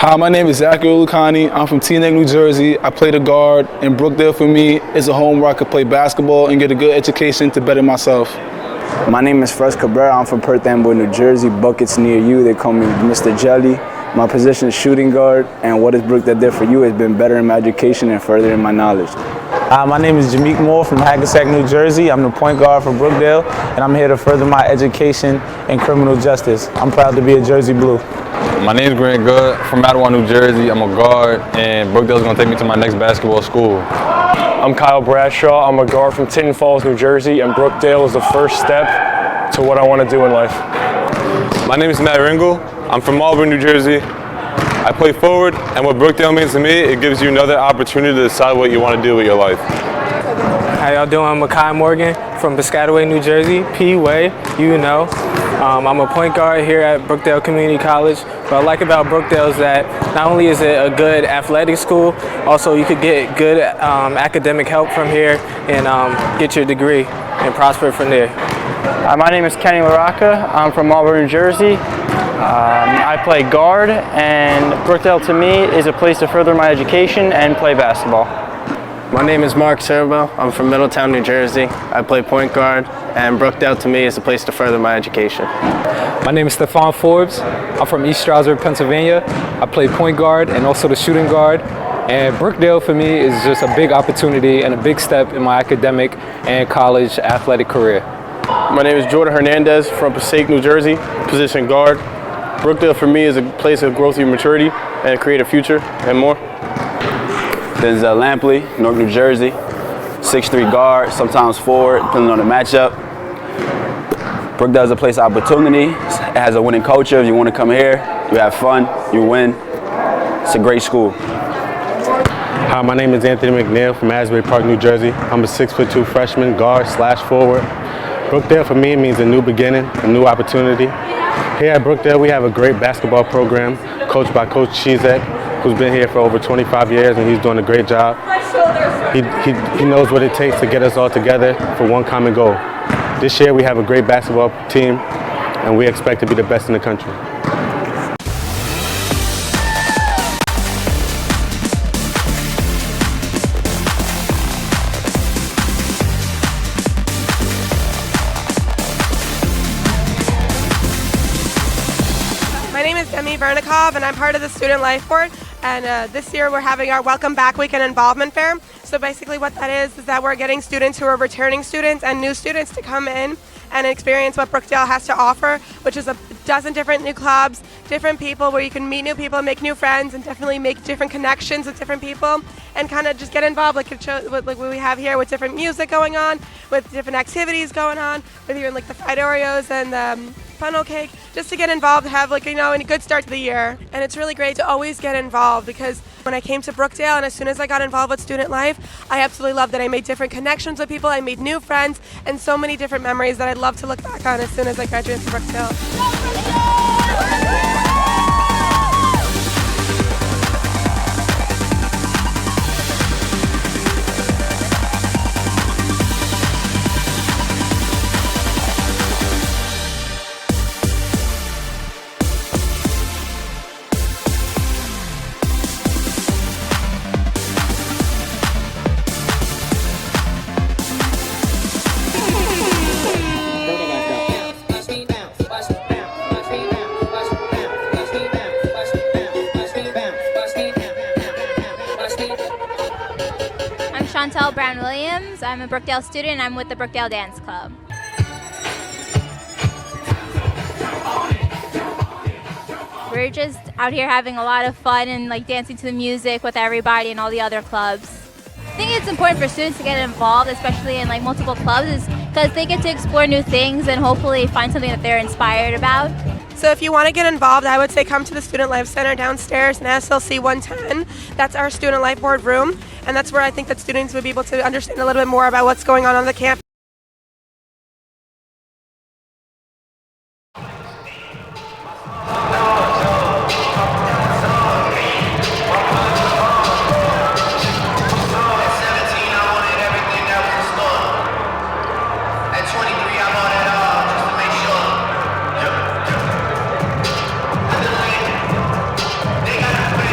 Hi, my name is Zachary Lucani. I'm from Teaneck, New Jersey. I play the guard, and Brookdale for me is a home where I could play basketball and get a good education to better myself. My name is Fres Cabrera. I'm from Perth Amboy, New Jersey. Buckets near you. They call me Mr. Jelly. My position is shooting guard, and what has Brookdale did for you has been bettering my education and furthering my knowledge. My name is Jameek Moore from Hackensack, New Jersey. I'm the point guard for Brookdale, and I'm here to further my education in criminal justice. I'm proud to be a Jersey Blue. My name is Grant Good from Mattawa, New Jersey. I'm a guard, and Brookdale is going to take me to my next basketball school. I'm Kyle Bradshaw. I'm a guard from Tinton Falls, New Jersey, and Brookdale is the first step to what I want to do in life. My name is Matt Ringel. I'm from Marlboro, New Jersey. I play forward, and what Brookdale means to me, it gives you another opportunity to decide what you want to do with your life. How y'all doing? I'm Makai Morgan from Piscataway, New Jersey. P-Way, you know. I'm a point guard here at Brookdale Community College. What I like about Brookdale is that not only is it a good athletic school, also you could get good academic help from here and get your degree and prosper from there. My name is Kenny LaRocca. I'm from Marlboro, New Jersey. I play guard, and Brookdale to me is a place to further my education and play basketball. My name is Mark Serbo. I'm from Middletown, New Jersey. I play point guard, and Brookdale to me is a place to further my education. My name is Stefan Forbes. I'm from East Stroudsburg, Pennsylvania. I play point guard and also the shooting guard. And Brookdale for me is just a big opportunity and a big step in my academic and college athletic career. My name is Jordan Hernandez from Passaic, New Jersey, position guard. Brookdale for me is a place of growth and maturity and a creative future and more. Denzel Lampley, Newark, New Jersey. 6'3" guard, sometimes forward, depending on the matchup. Brookdale is a place of opportunity. It has a winning culture. If you want to come here, you have fun, you win. It's a great school. Hi, my name is Anthony McNeil from Asbury Park, New Jersey. I'm a 6'2" freshman, guard/forward. Brookdale for me means a new beginning, a new opportunity. Here at Brookdale, we have a great basketball program coached by Coach Cichy, who's been here for over 25 years, and he's doing a great job. He knows what it takes to get us all together for one common goal. This year, we have a great basketball team, and we expect to be the best in the country. My name is Demi Vernikov, and I'm part of the Student Life Board. And this year we're having our Welcome Back Week and Involvement Fair. So basically what that is that we're getting students who are returning students and new students to come in and experience what Brookdale has to offer, which is a dozen different new clubs, different people where you can meet new people, make new friends, and definitely make different connections with different people and kind of just get involved like what we have here with different music going on, with different activities going on, with even like the fried Oreos and the funnel cake, just to get involved, have like, you know, a good start to the year. And it's really great to always get involved because when I came to Brookdale and as soon as I got involved with student life, I absolutely loved that I made different connections with people, I made new friends, and so many different memories that I'd love to look back on as soon as I graduate from Brookdale. Chantel Brown Williams. I'm a Brookdale student and I'm with the Brookdale Dance Club. We're just out here having a lot of fun and like dancing to the music with everybody and all the other clubs. I think it's important for students to get involved, especially in like multiple clubs, is because they get to explore new things and hopefully find something that they're inspired about. So if you want to get involved, I would say come to the Student Life Center downstairs in SLC 110. That's our Student Life Board room, and that's where I think that students would be able to understand a little bit more about what's going on the campus. They got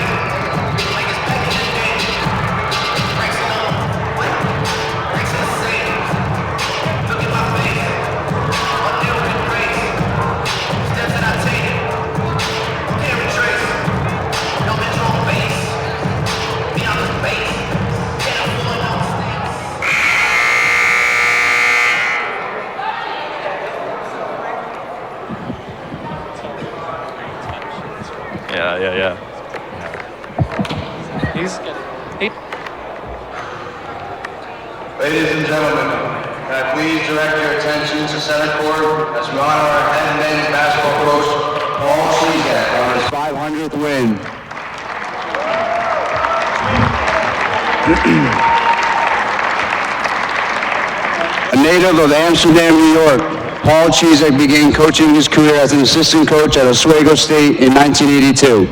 Yeah. Ladies and gentlemen, can I please direct your attention to center court as we honor our head men's basketball coach, Paul Cichy, on his 500th win. A native of Amsterdam, New York, Paul Cichy began coaching his career as an assistant coach at Oswego State in 1982.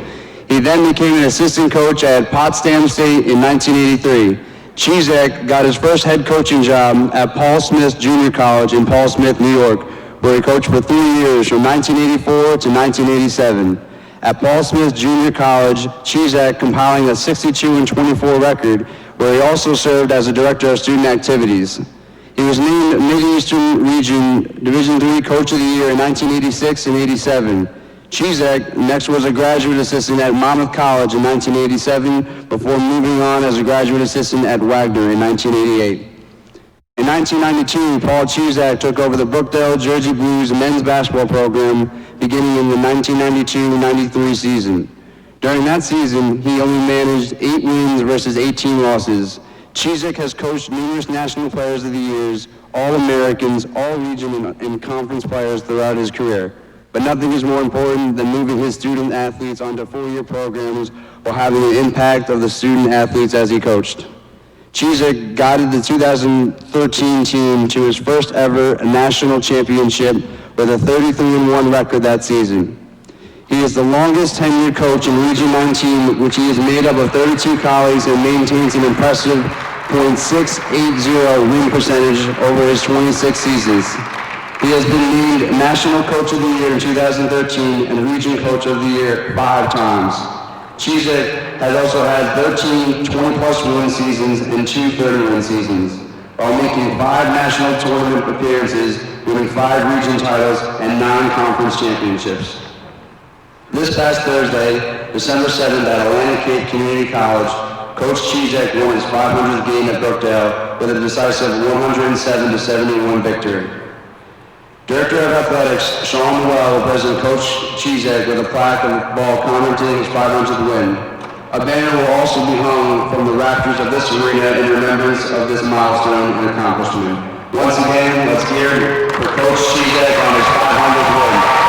He then became an assistant coach at Potsdam State in 1983. Cichy got his first head coaching job at Paul Smith Junior College in Paul Smith, New York, where he coached for 3 years from 1984 to 1987. At Paul Smith Junior College, Cichy compiling a 62-24 record, where he also served as a director of student activities. He was named Mid-Eastern Region Division III Coach of the Year in 1986 and 87. Cichy next was a graduate assistant at Monmouth College in 1987 before moving on as a graduate assistant at Wagner in 1988. In 1992, Paul Cichy took over the Brookdale Jersey Blues men's basketball program beginning in the 1992-93 season. During that season, he only managed 8 wins versus 18 losses. Cichy has coached numerous National Players of the Years, All-Americans, All-Region, and Conference players throughout his career. But nothing is more important than moving his student athletes onto 4-year programs while having an impact of the student athletes as he coached. Cichy guided the 2013 team to his first ever national championship with a 33-1 record that season. He is the longest tenured coach in Region 19, which he is made up of 32 colleagues and maintains an impressive .680 win percentage over his 26 seasons. He has been named National Coach of the Year in 2013 and Region Coach of the Year 5 times. Cichy has also had 13 20-plus win seasons and 2 30-win seasons, while making 5 national tournament appearances, winning 5 region titles and 9 conference championships. This past Thursday, December 7th at Atlantic Cape Community College, Coach Cichy won his 500th game at Brookdale with a decisive 107-71 victory. Director of Athletics, Sean Noel, will present Coach Cichy with a plaque of ball commenting his 500th win. A banner will also be hung from the rafters of this arena in remembrance of this milestone and accomplishment. Once again, let's hear for Coach Cichy on his 500th win.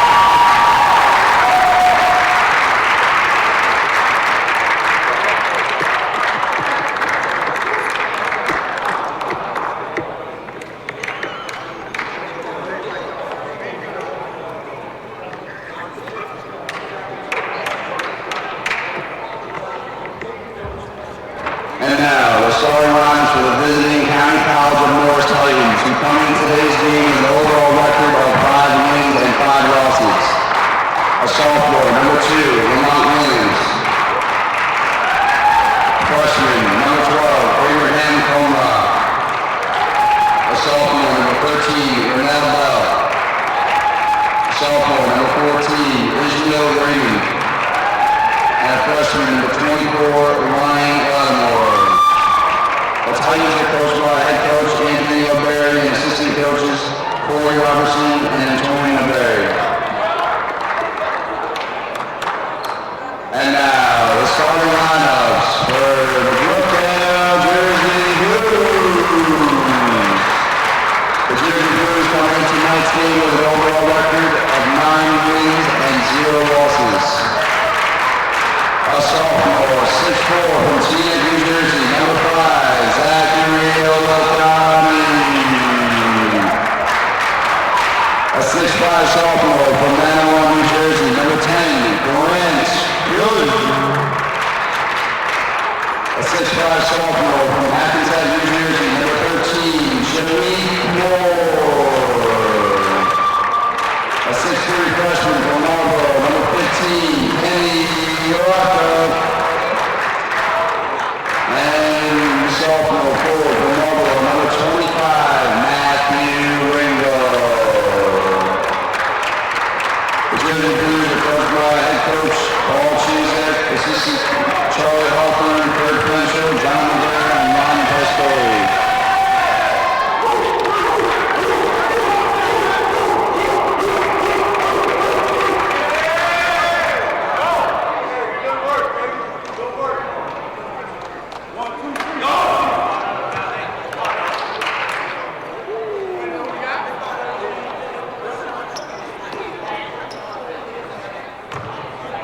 And now, the starting lines for the visiting County College of Morris-Titans, who come in today's game with an overall record of 5 wins and 5 losses. A sophomore, number 2, Lamont Williams. Freshman, number 12, Abraham Coma. A sophomore, number 13, Renell Bell. A sophomore, number 14, Israel Raymond. And a freshman, number 24, Ryan Lattimore. The Titans are coached by head coach Anthony O'Berry and assistant coaches Corey Robertson and Antonio O'Berry. And now, the starting lineups for the Brookdale Jersey Blues. The Jersey Blues come in tonight's game with an overall record of 9 wins and 0 losses. A sophomore, 6'4", from Teaneck, New Jersey, number 5, Zachary Olakani. A 6'5" sophomore from Manawan, New Jersey, number 10, Grant Good. A 6'5" sophomore from Hackensack, New Jersey, number 13, Shanique Moore. A 6'3" freshman from Marlboro, number 15, Kenny Yoraka. And sophomore forward from Marlboro, number 25, Matthew Ringo. The Jersey Blues are coached by head coach Paul Cichy, assistant Charlie Hawthorne, Kurt Crenshaw, John McGrath, and Ron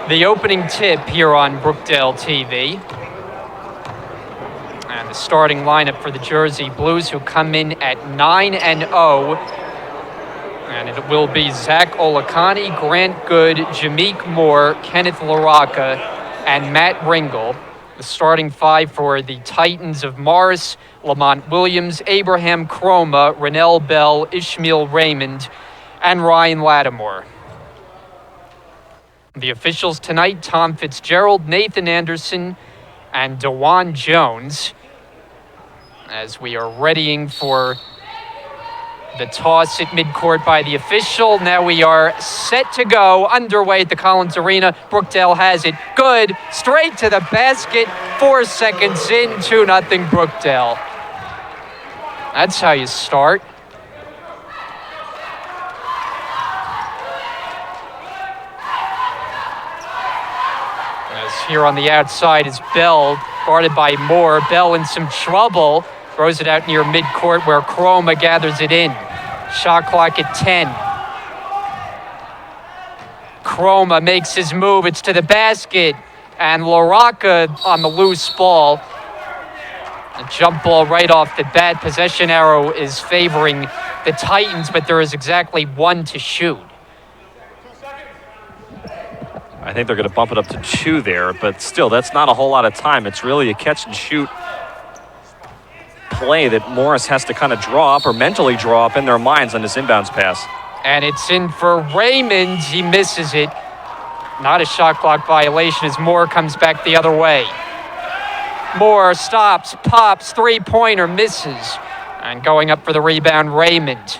the opening tip here on Brookdale TV. And the starting lineup for the Jersey Blues, who come in at 9-0. And it will be Zach Olakani, Grant Good, Jameek Moore, Kenneth LaRocca, and Matt Ringel. The starting five for the Titans of Morris, Lamont Williams, Abraham Croma, Rennell Bell, Ishmael Raymond, and Ryan Lattimore. The officials tonight, Tom Fitzgerald, Nathan Anderson, and DeJuan Jones, as we are readying for the toss at midcourt by the official. Now we are set to go, underway at the Collins Arena. Brookdale has it. Good. Straight to the basket. 4 seconds in, 2-0 Brookdale. That's how you start. As here on the outside is Bell, guarded by Moore. Bell in some trouble. Throws it out near midcourt where Croma gathers it in. Shot clock at 10. Croma makes his move. It's to the basket. And LaRocca on the loose ball. A jump ball right off the bat. Possession arrow is favoring the Titans, but there is exactly one to shoot. I think they're going to bump it up to 2 there, but still, that's not a whole lot of time. It's really a catch and shoot play that Morris has to kind of draw up or mentally draw up in their minds on this inbounds pass. And it's in for Raymond. He misses it. Not a shot clock violation as Moore comes back the other way. Moore stops, pops, three-pointer, misses. And going up for the rebound, Raymond.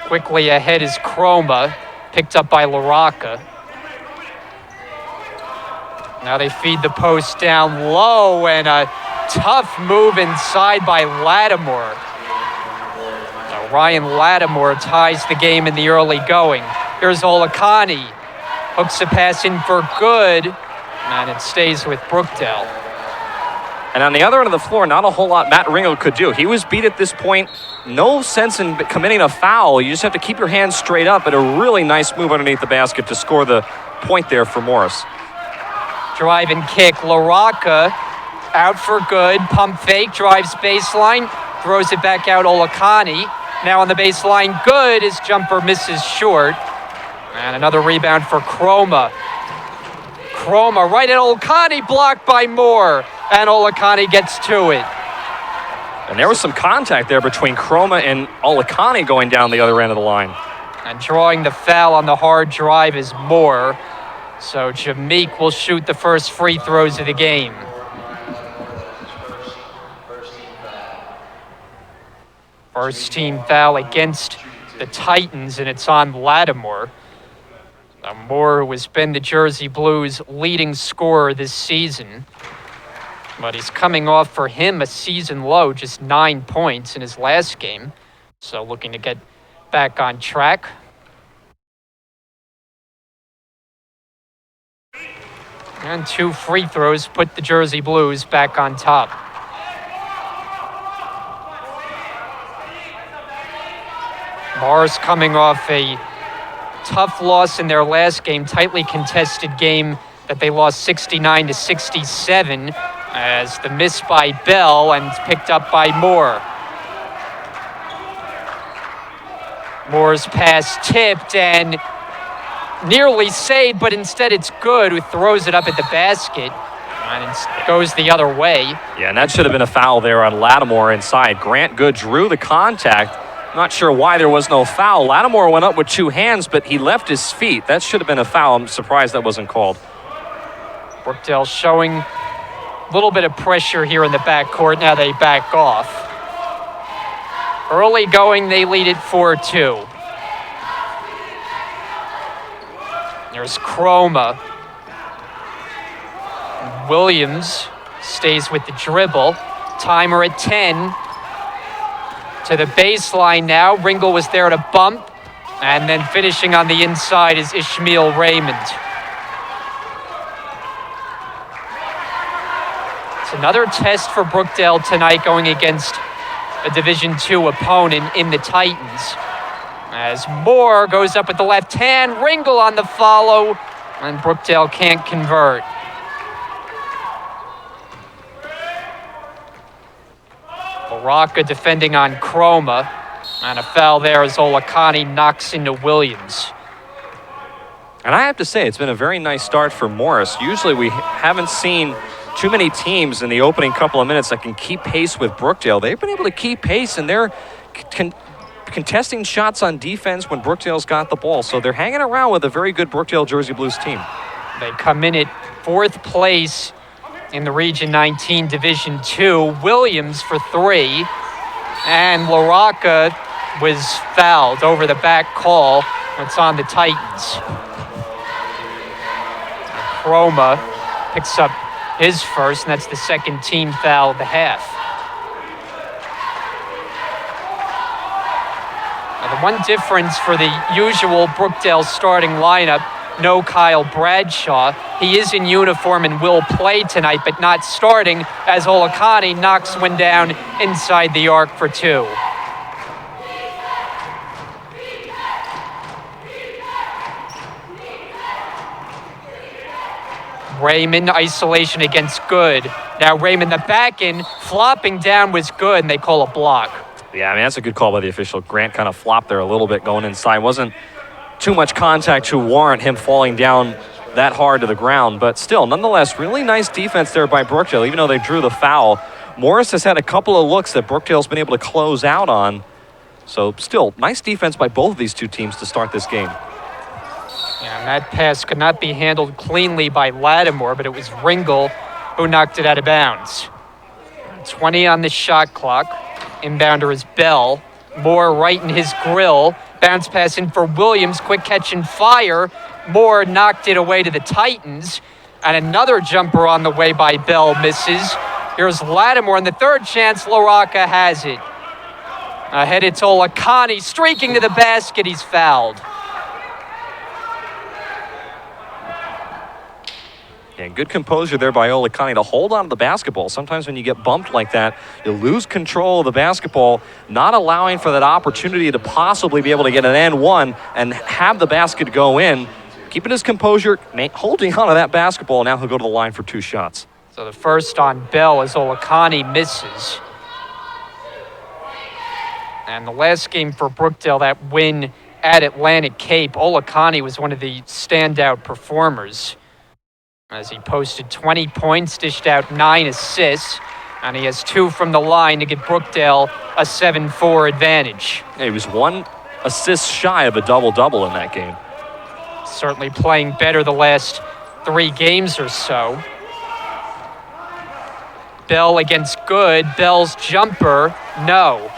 Quickly ahead is Croma, picked up by LaRocca. Now they feed the post down low, and a tough move inside by Lattimore. Now Ryan Lattimore ties the game in the early going. Here's Olakani. Hooks a pass in for Good, and it stays with Brookdale. And on the other end of the floor, not a whole lot Matt Ringel could do. He was beat at this point. No sense in committing a foul. You just have to keep your hands straight up, and a really nice move underneath the basket to score the point there for Morris. Drive and kick. LaRocca out for Good. Pump fake. Drives baseline. Throws it back out. Olakani. Now on the baseline. Good. His jumper misses short. And another rebound for Croma. Croma right at Olakani. Blocked by Moore. And Olakani gets to it. And there was some contact there between Croma and Olakani going down the other end of the line. And drawing the foul on the hard drive is Moore. So Jameek will shoot the first free throws of the game. First team foul against the Titans, and it's on Lattimore. Moore, who has been the Jersey Blues' leading scorer this season. But he's coming off for him a season low, just 9 points in his last game. So looking to get back on track. And 2 free throws put the Jersey Blues back on top. Morris coming off a tough loss in their last game, tightly contested game that they lost 69-67 as the miss by Bell and picked up by Moore. Moore's pass tipped and nearly saved, but instead it's Good, who throws it up at the basket and it goes the other way. Yeah, and that should have been a foul there on Lattimore inside. Grant Good drew the contact. Not sure why there was no foul. Lattimore went up with 2 hands, but he left his feet. That should have been a foul. I'm surprised that wasn't called. Brookdale showing a little bit of pressure here in the backcourt. Now they back off. Early going, they lead it 4-2. There's Croma. Williams stays with the dribble. Timer at 10. To the baseline now. Ringel was there to bump. And then finishing on the inside is Ishmael Raymond. It's another test for Brookdale tonight going against a Division II opponent in the Titans. As Moore goes up with the left hand. Ringel on the follow. And Brookdale can't convert. LaRocca defending on Chroma. And a foul there as Olakani knocks into Williams. And I have to say, it's been a very nice start for Morris. Usually we haven't seen too many teams in the opening couple of minutes that can keep pace with Brookdale. They've been able to keep pace, and they're contesting shots on defense when Brookdale's got the ball. So they're hanging around with a very good Brookdale Jersey Blues team. They come in at 4th place in the Region 19 Division 2. Williams for 3. And LaRocca was fouled over the back call. It's on the Titans. Chroma picks up his first, and that's the second team foul of the half. Now, the one difference for the usual Brookdale starting lineup, no Kyle Bradshaw. He is in uniform and will play tonight, but not starting, as Olakani knocks one down inside the arc for 2. Raymond, isolation against Good. Now Raymond, the back end, flopping down was good, and they call a block. Yeah, I mean, that's a good call by the official. Grant kind of flopped there a little bit going inside. Wasn't too much contact to warrant him falling down that hard to the ground, but still, nonetheless, really nice defense there by Brookdale, even though they drew the foul. Morris has had a couple of looks that Brookdale's been able to close out on. So still, nice defense by both of these two teams to start this game. Yeah, and that pass could not be handled cleanly by Lattimore, but it was Ringel who knocked it out of bounds. 20 on the shot clock. Inbounder is Bell. Moore right in his grill. Bounce pass in for Williams. Quick catch and fire. Moore knocked it away to the Titans. And another jumper on the way by Bell misses. Here's Lattimore, and the third chance, LaRocca has it. Ahead it's Olakani, streaking to the basket. He's fouled. And good composure there by Olakani to hold on to the basketball. Sometimes when you get bumped like that, you lose control of the basketball, not allowing for that opportunity to possibly be able to get an and one and have the basket go in. Keeping his composure, holding on to that basketball. Now he'll go to the line for 2 shots. So the first on Bell as Olakani misses. And the last game for Brookdale, that win at Atlantic Cape, Olakani was one of the standout performers, as he posted 20 points, dished out 9 assists, and he has 2 from the line to give Brookdale a 7-4 advantage. Yeah, he was 1 assist shy of a double-double in that game. Certainly playing better the last 3 games or so. Bell against Good. Bell's jumper, no.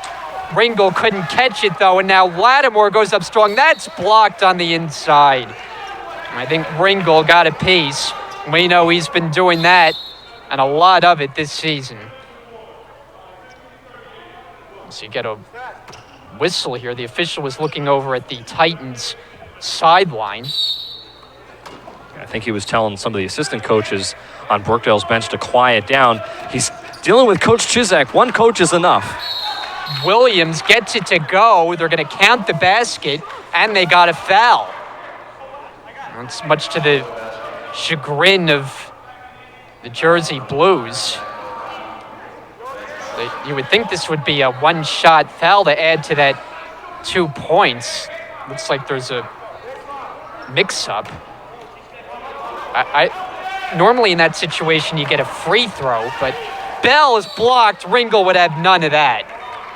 Ringel couldn't catch it, though, and now Lattimore goes up strong. That's blocked on the inside. I think Ringel got a piece. We know he's been doing that, and a lot of it this season. So you get a whistle here. The official was looking over at the Titans sideline. I think he was telling some of the assistant coaches on Brookdale's bench to quiet down. He's dealing with Coach Chizak. 1 coach is enough. Williams gets it to go. They're going to count the basket, and they got a foul. That's much to the chagrin of the Jersey Blues. You would think this would be a 1-shot foul to add to that 2 points. Looks like there's a mix-up. I normally in that situation you get a free throw, but Bell is blocked. Ringel would have none of that.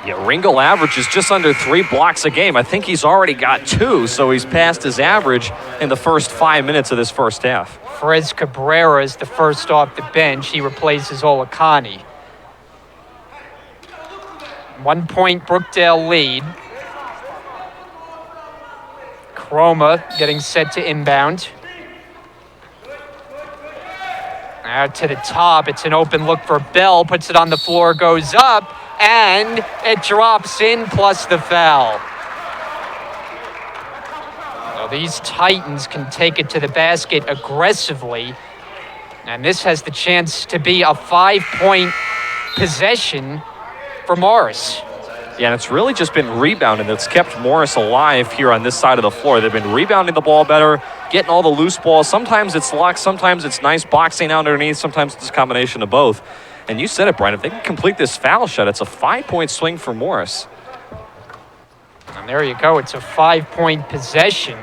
Yeah, Ringel averages just under 3 blocks a game. I think he's already got 2, so he's passed his average in the first 5 minutes of this first half. Perez Cabrera is the first off the bench. He replaces Olakani. 1 point Brookdale lead. Chroma getting set to inbound. Out to the top. It's an open look for Bell. Puts it on the floor, goes up, and it drops in plus the foul. So these Titans can take it to the basket aggressively, and this has the chance to be a 5-point possession for Morris. Yeah, and it's really just been rebounding that's kept Morris alive here on this side of the floor. They've been rebounding the ball better. getting all the loose balls. Sometimes it's luck, sometimes it's nice boxing out underneath, sometimes it's a combination of both. And you said it, Brian, if they can complete this foul shot, it's a 5-point swing for Morris. And there you go, it's a 5-point possession.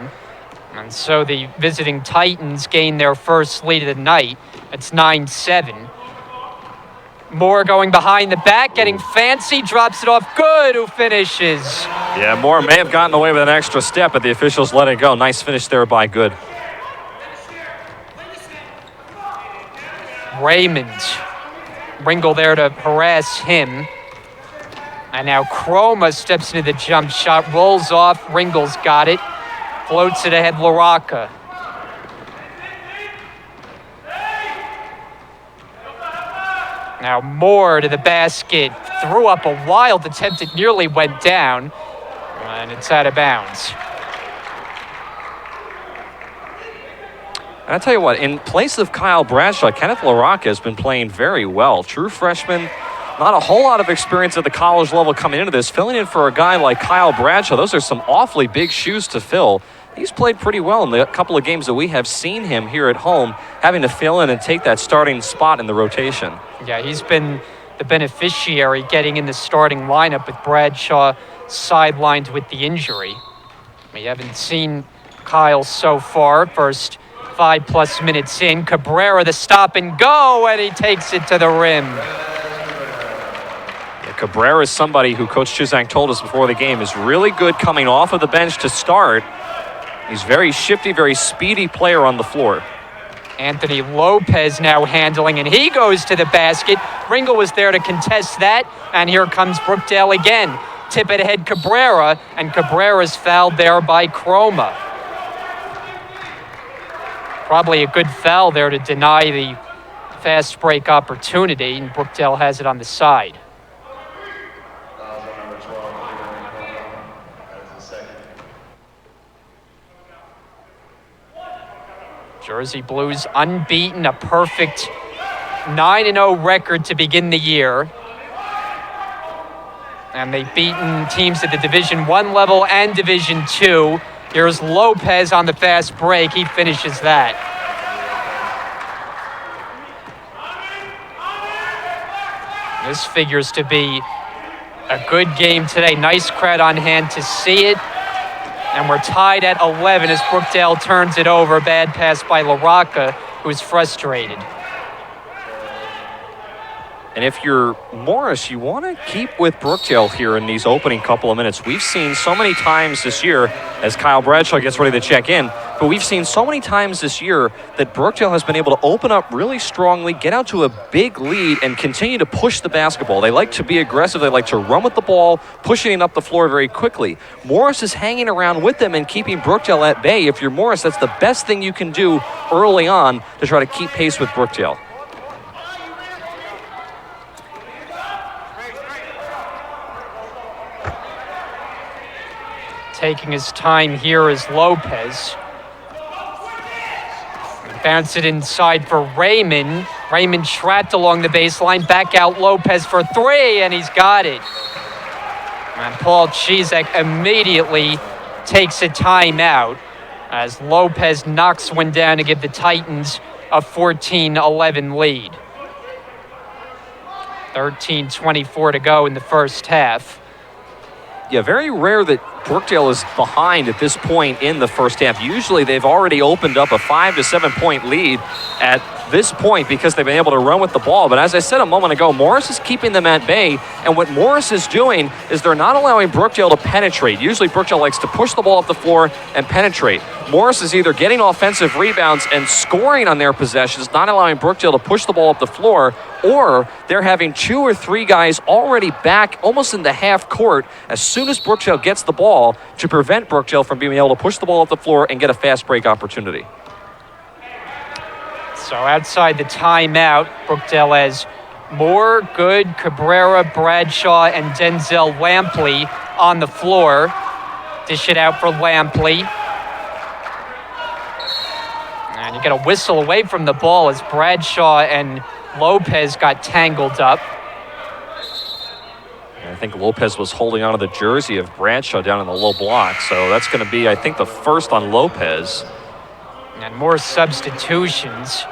And so the visiting Titans gain their first lead of the night. It's 9-7. Moore going behind the back, getting fancy, drops it off. Good, who finishes. Yeah, Moore may have gotten away with an extra step, but the officials let it go. Nice finish there by Good. Raymond. Ringel there to harass him. And now Chroma steps into the jump shot, rolls off. Ringel's got it. Floats it ahead, LaRocca. Now Moore to the basket. Threw up a wild attempt. It nearly went down. And it's out of bounds. And I tell you what, in place of Kyle Bradshaw, Kenneth LaRocca has been playing very well. True freshman, not a whole lot of experience at the college level coming into this. Filling in for a guy like Kyle Bradshaw, those are some awfully big shoes to fill. He's played pretty well in the couple of games that we have seen him here at home, having to fill in and take that starting spot in the rotation. Yeah, he's been the beneficiary getting in the starting lineup with Bradshaw sidelined with the injury. We haven't seen Kyle so far. First 5+ minutes in. Cabrera the stop and go, and he takes it to the rim. Yeah, Cabrera is somebody who Coach Chuzak told us before the game is really good coming off of the bench to start. He's very shifty, very speedy player on the floor. Anthony Lopez now handling, and he goes to the basket. Ringel was there to contest that, and here comes Brookdale again. Tip it ahead Cabrera, and Cabrera's fouled there by Chroma. Probably a good foul there to deny the fast break opportunity, and Brookdale has it on the side. Jersey Blues unbeaten, a perfect 9-0 record to begin the year. And they've beaten teams at the Division I level and Division II. Here's Lopez on the fast break. He finishes that. This figures to be a good game today. Nice crowd on hand to see it. And we're tied at 11 as Brookdale turns it over. Bad pass by LaRocca, who's frustrated. And if you're Morris, you want to keep with Brookdale here in these opening couple of minutes. We've seen so many times this year, as Kyle Bradshaw gets ready to check in, but we've seen so many times this year that Brookdale has been able to open up really strongly, get out to a big lead, and continue to push the basketball. They like to be aggressive. They like to run with the ball, pushing it up the floor very quickly. Morris is hanging around with them and keeping Brookdale at bay. If you're Morris, that's the best thing you can do early on to try to keep pace with Brookdale. Taking his time here is Lopez. Bounce it inside for Raymond. Raymond trapped along the baseline. Back out Lopez for three, and he's got it. And Paul Cichy immediately takes a timeout as Lopez knocks one down to give the Titans a 14-11 lead. 13:24 to go in the first half. Yeah, very rare that Brookdale is behind at this point in the first half. Usually they've already opened up a 5 to 7 point lead at this point because they've been able to run with the ball. But as I said a moment ago, Morris is keeping them at bay. And what Morris is doing is they're not allowing Brookdale to penetrate. Usually Brookdale likes to push the ball up the floor and penetrate. Morris is either getting offensive rebounds and scoring on their possessions, not allowing Brookdale to push the ball up the floor, or they're having 2 or 3 guys already back almost in the half court as soon as Brookdale gets the ball to prevent Brookdale from being able to push the ball up the floor and get a fast break opportunity. So outside the timeout, Brookdale has Moore, Good, Cabrera, Bradshaw, and Denzel Lampley on the floor. Dish it out for Lampley. And you get a whistle away from the ball as Bradshaw and Lopez got tangled up. I think Lopez was holding onto the jersey of Bradshaw down in the low block, so that's going to be, I think, the first on Lopez. And more substitutions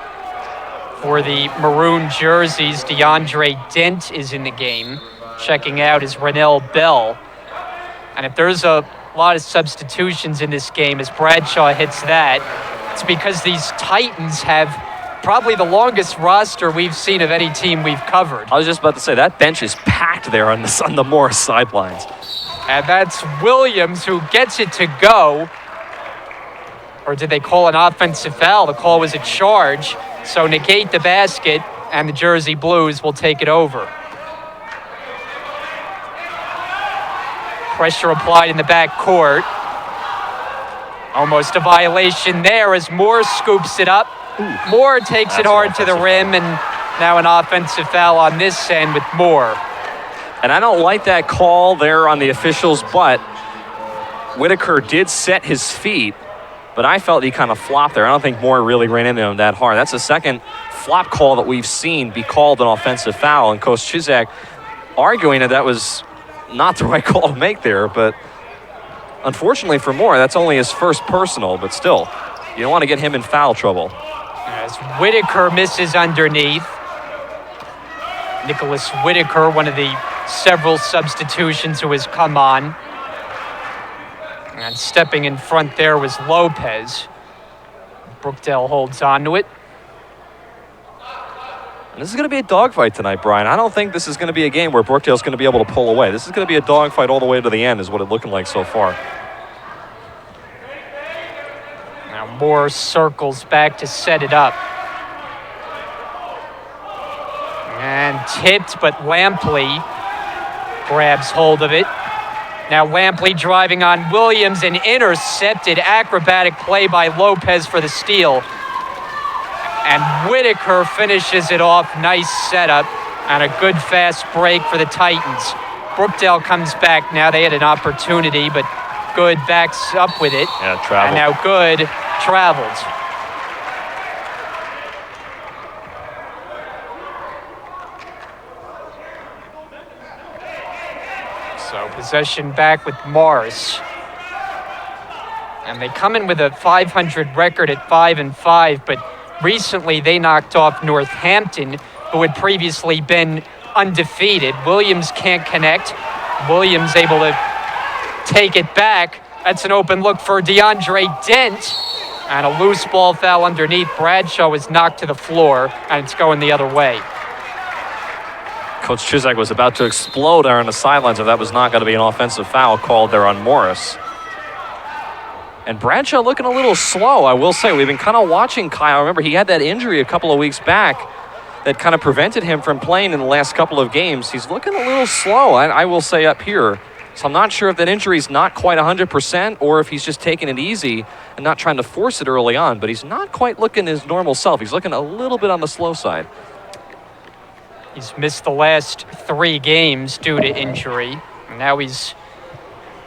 for the maroon jerseys. DeAndre Dent is in the game. Checking out is Renell Bell. And if there's a lot of substitutions in this game, as Bradshaw hits that, it's because these Titans have probably the longest roster we've seen of any team we've covered. I was just about to say, that bench is packed there on the Morris sidelines. And that's Williams who gets it to go. Or did they call an offensive foul? The call was a charge. So negate the basket, and the Jersey Blues will take it over. Pressure applied in the back court. Almost a violation there as Moore scoops it up. Moore takes it hard to the rim, and now an offensive foul on this end with Moore. And I don't like that call there on the officials, but Whitaker did set his feet, but I felt he kind of flopped there. I don't think Moore really ran into him that hard. That's the second flop call that we've seen be called an offensive foul, and Coach Chizak arguing that was not the right call to make there, but unfortunately for Moore, that's only his first personal, but still, you don't want to get him in foul trouble. As Whitaker misses underneath. Nicholas Whitaker, one of the several substitutions who has come on. And stepping in front there was Lopez. Brookdale holds on to it. And this is going to be a dogfight tonight, Brian. I don't think this is going to be a game where Brookdale's going to be able to pull away. This is going to be a dogfight all the way to the end is what it's looking like so far. Now Moore circles back to set it up. And tipped, but Lampley grabs hold of it. Now Lampley driving on Williams and intercepted. Acrobatic play by Lopez for the steal. And Whitaker finishes it off. Nice setup and a good fast break for the Titans. Brookdale comes back now. They had an opportunity, but Good backs up with it. Yeah, travel. And now Good travels. So possession back with Morris. And they come in with a 500 record at 5-5, but recently they knocked off Northampton, who had previously been undefeated. Williams can't connect. Williams able to take it back. That's an open look for DeAndre Dent. And a loose ball foul underneath. Bradshaw was knocked to the floor, and it's going the other way. Coach Chizak was about to explode there on the sidelines if that was not going to be an offensive foul called there on Morris. And Bradshaw looking a little slow, I will say. We've been kind of watching Kyle. Remember, he had that injury a couple of weeks back that kind of prevented him from playing in the last couple of games. He's looking a little slow, I will say, up here. So I'm not sure if that injury is not quite 100% or if he's just taking it easy and not trying to force it early on. But he's not quite looking his normal self. He's looking a little bit on the slow side. He's missed the last 3 games due to injury. And now he's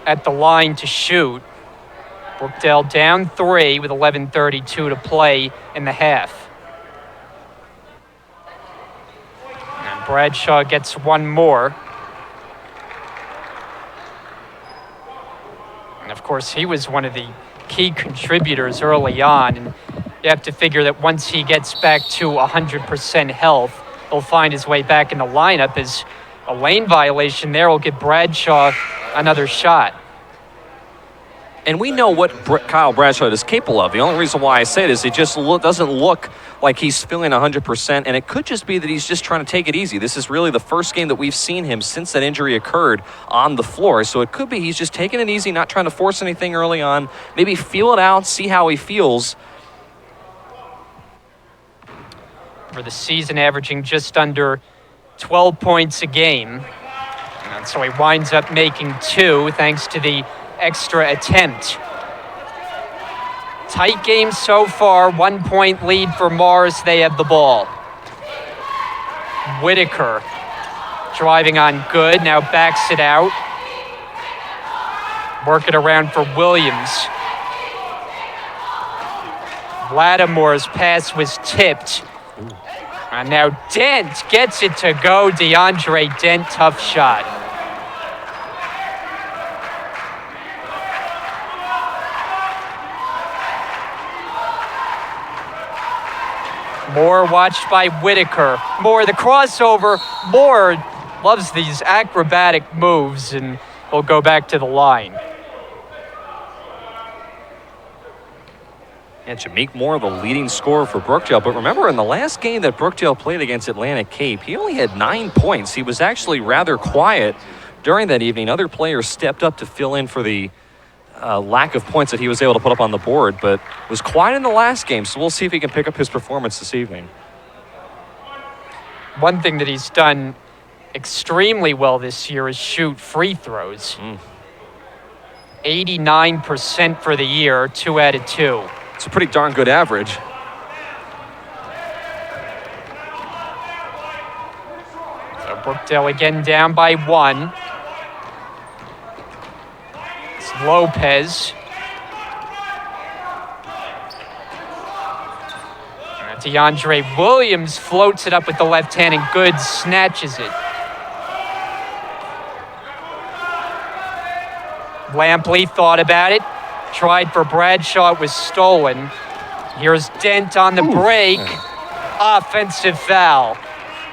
at the line to shoot. Brookdale down 3 with 11:32 to play in the half. And Bradshaw gets one more. And of course, he was one of the key contributors early on. And you have to figure that once he gets back to 100% health, he'll find his way back in the lineup, as a lane violation there will give Bradshaw another shot. And we know what Kyle Bradshaw is capable of. The only reason why I say it is it just doesn't look like he's feeling 100%, and it could just be that he's just trying to take it easy. This is really the first game that we've seen him since that injury occurred on the floor, so it could be he's just taking it easy, not trying to force anything early on, maybe feel it out, see how he feels. For the season, averaging just under 12 points a game. And so he winds up making 2 thanks to the extra attempt. Tight game so far, 1-point lead for Morris. They have the ball. Whitaker driving on Good, now backs it out. Work it around for Williams. Lattimore's pass was tipped. And now Dent gets it to go. DeAndre Dent, tough shot. Moore watched by Whitaker. Moore, the crossover. Moore loves these acrobatic moves, and will go back to the line. And Jameek Moore, the leading scorer for Brookdale. But remember, in the last game that Brookdale played against Atlantic Cape, he only had 9 points. He was actually rather quiet during that evening. Other players stepped up to fill in for the lack of points that he was able to put up on the board, but was quiet in the last game. So we'll see if he can pick up his performance this evening. One thing that he's done extremely well this year is shoot free throws. 89% for the year, 2 out of 2. It's a pretty darn good average. So Brookdale again down by 1. It's Lopez. DeAndre Williams floats it up with the left hand and Good snatches it. Lampley thought about it, tried for Bradshaw, it was stolen. Here's Dent on the break, offensive foul.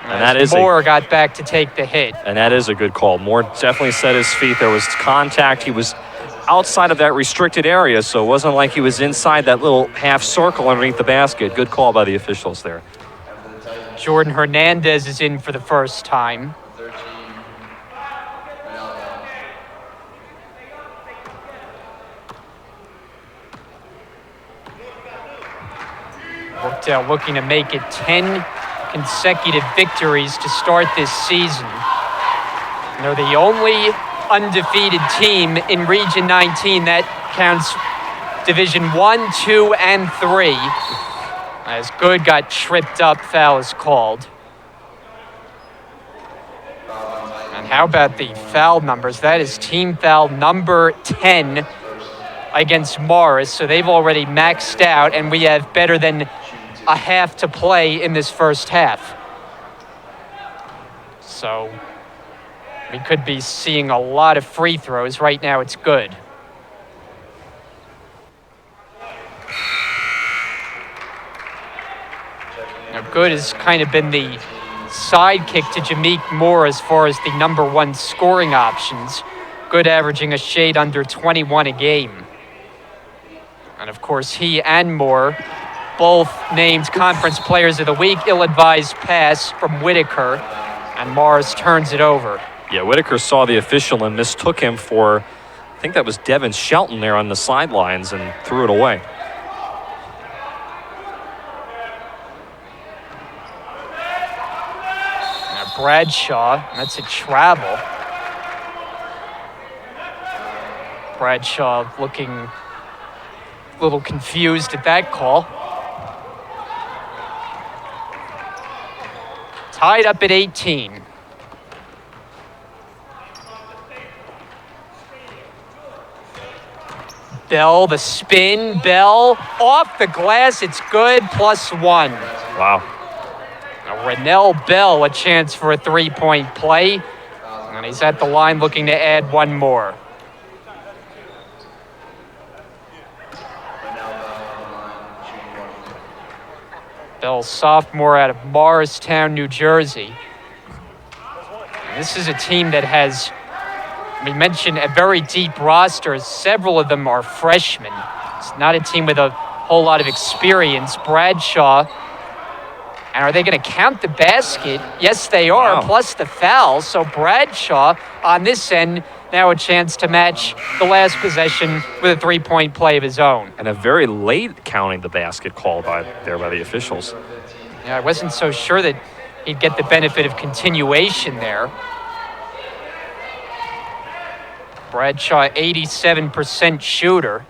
And that is Moore got back to take the hit. And that is a good call. Moore definitely set his feet. There was contact. He was outside of that restricted area, so it wasn't like he was inside that little half circle underneath the basket. Good call by the officials there. Jordan Hernandez is in for the first time. Brookdale looking to make it 10 consecutive victories to start this season. And they're the only undefeated team in Region 19 that counts Division 1, 2, and 3. As Good got tripped up, foul is called. And how about the foul numbers? That is team foul number 10 against Morris, so they've already maxed out, and we have better than a half to play in this first half. So we could be seeing a lot of free throws. Right now it's Good. Now Good has kind of been the sidekick to Jameek Moore as far as the number 1 scoring options. Good averaging a shade under 21 a game. And of course he and Moore both named Conference Players of the Week. Ill-advised pass from Whitaker, and Morris turns it over. Yeah, Whitaker saw the official and mistook him for, I think that was Devin Shelton there on the sidelines, and threw it away. Now Bradshaw, that's a travel. Bradshaw looking a little confused at that call. Tied up at 18. Bell, the spin, Bell, off the glass, it's good, +1. Wow. Now Rennell Bell, a chance for a 3-point play, and he's at the line looking to add 1 more. Bell, sophomore out of Morristown, New Jersey. And this is a team that has, we mentioned, a very deep roster. Several of them are freshmen. It's not a team with a whole lot of experience. Bradshaw, and are they going to count the basket? Yes, they are, Wow. plus the foul. So Bradshaw, on this end, now a chance to match the last possession with a 3-point play of his own. And a very late counting the basket call by the officials. Yeah, I wasn't so sure that he'd get the benefit of continuation there. Bradshaw, 87% shooter.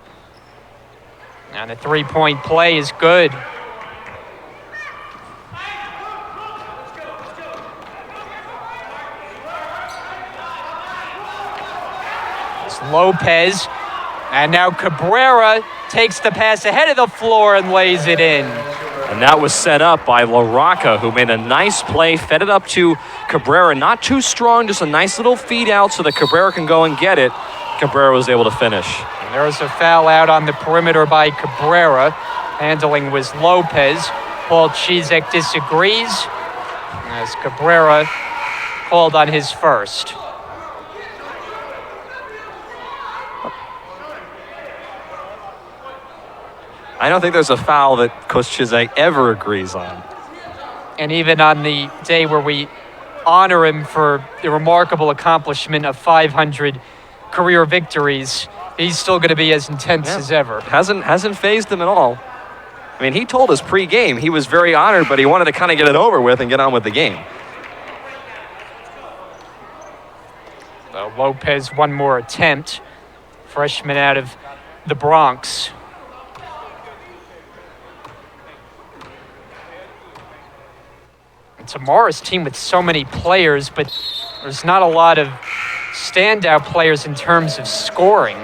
And the 3-point play is good. It's Lopez. And now Cabrera takes the pass ahead of the floor and lays it in. And that was set up by LaRocca, who made a nice play, fed it up to Cabrera. Not too strong, just a nice little feed out so that Cabrera can go and get it. Cabrera was able to finish. And there was a foul out on the perimeter by Cabrera. Handling was Lopez. Paul Cichy disagrees, as Cabrera called on his first. I don't think there's a foul that Coach Cichy ever agrees on. And even on the day where we honor him for the remarkable accomplishment of 500 career victories, he's still going to be as intense as ever. Hasn't phased him at all. I mean, he told us pre-game he was very honored, but he wanted to kind of get it over with and get on with the game. Lopez, one more attempt. Freshman out of the Bronx. It's a Morris team with so many players, but there's not a lot of standout players in terms of scoring,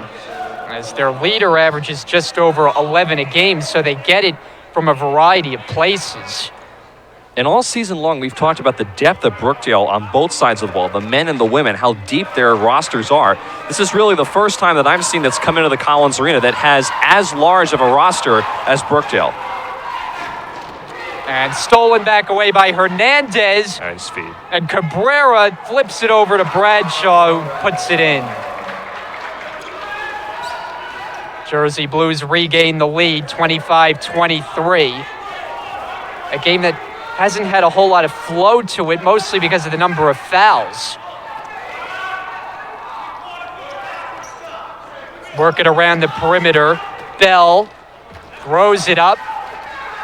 as their leader averages just over 11 a game, so they get it from a variety of places. And all season long, we've talked about the depth of Brookdale on both sides of the ball, the men and the women, how deep their rosters are. This is really the first time that I've seen that's come into the Collins Arena that has as large of a roster as Brookdale. And stolen back away by Hernandez. Nice feed. And Cabrera flips it over to Bradshaw, who puts it in. Jersey Blues regain the lead, 25-23. A game that hasn't had a whole lot of flow to it, mostly because of the number of fouls. Working around the perimeter. Bell throws it up.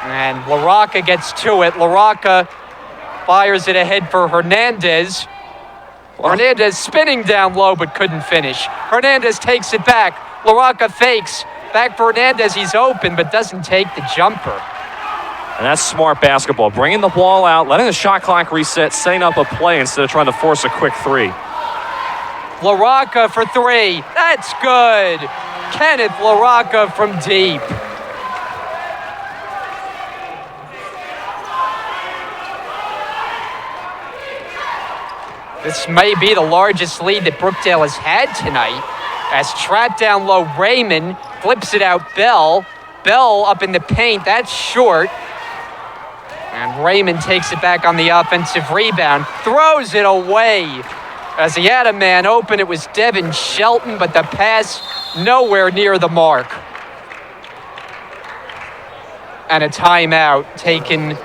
And LaRocca gets to it. LaRocca fires it ahead for Hernandez. Hernandez spinning down low but couldn't finish. Hernandez takes it back. LaRocca fakes. Back for Hernandez. He's open but doesn't take the jumper. And that's smart basketball. Bringing the ball out, letting the shot clock reset, setting up a play instead of trying to force a quick three. LaRocca for three. That's good. Kenneth LaRocca from deep. This may be the largest lead that Brookdale has had tonight. As trapped down low, Raymond flips it out. Bell up in the paint. That's short. And Raymond takes it back on the offensive rebound. Throws it away. As he had a man open, it was Devin Shelton, but the pass nowhere near the mark. And a timeout taken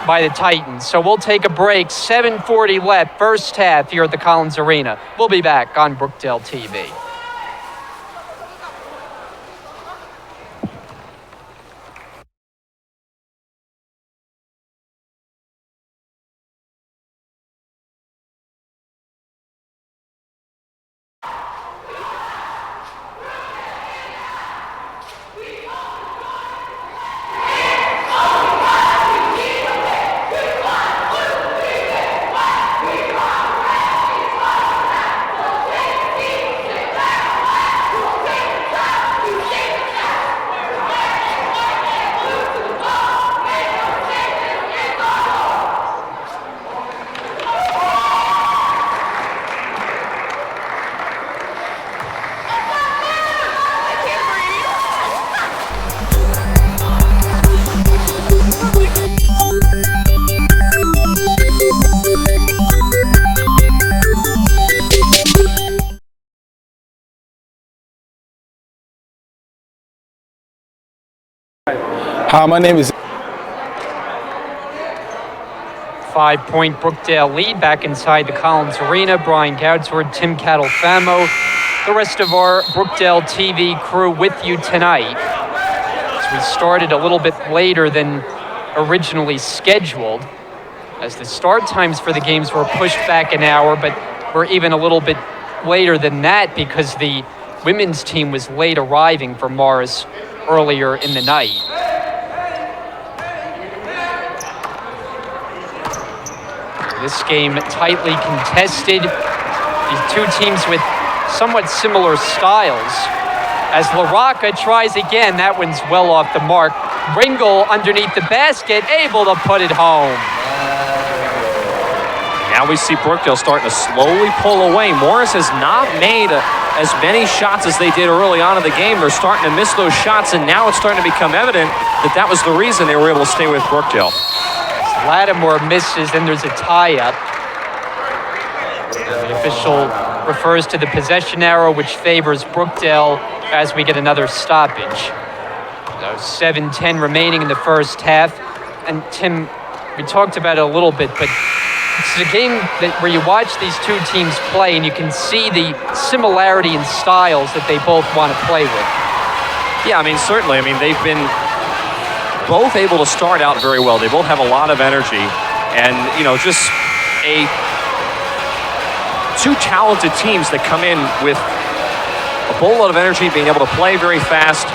by the Titans. So we'll take a break. 7:40 left, first half here at the Collins Arena. We'll be back on Brookdale TV. Hi, my name is... 5-point Brookdale lead back inside the Collins Arena. Brian Goudsward, Tim Catalfamo, the rest of our Brookdale TV crew with you tonight. As we started a little bit later than originally scheduled, as the start times for the games were pushed back an hour, but we're even a little bit later than that because the women's team was late arriving for Morris earlier in the night. This game tinghtly contested. These two teams with somewhat similar styles. As LaRocca tries again, that one's well off the mark. Ringel underneath the basket, able to put it home. Now we see Brookdale starting to slowly pull away. Morris has not made as many shots as they did early on in the game. They're starting to miss those shots, and now it's starting to become evident that that was the reason they were able to stay with Brookdale. Lattimore misses, then there's a tie-up. The official refers to the possession arrow, which favors Brookdale as we get another stoppage. So 7:10 remaining in the first half. And Tim, we talked about it a little bit, but it's a game where you watch these two teams play and you can see the similarity in styles that they both want to play with. Yeah, I mean, certainly. I mean, they've been both able to start out very well. They both have a lot of energy and, you know, just two talented teams that come in with a boatload of energy, being able to play very fast.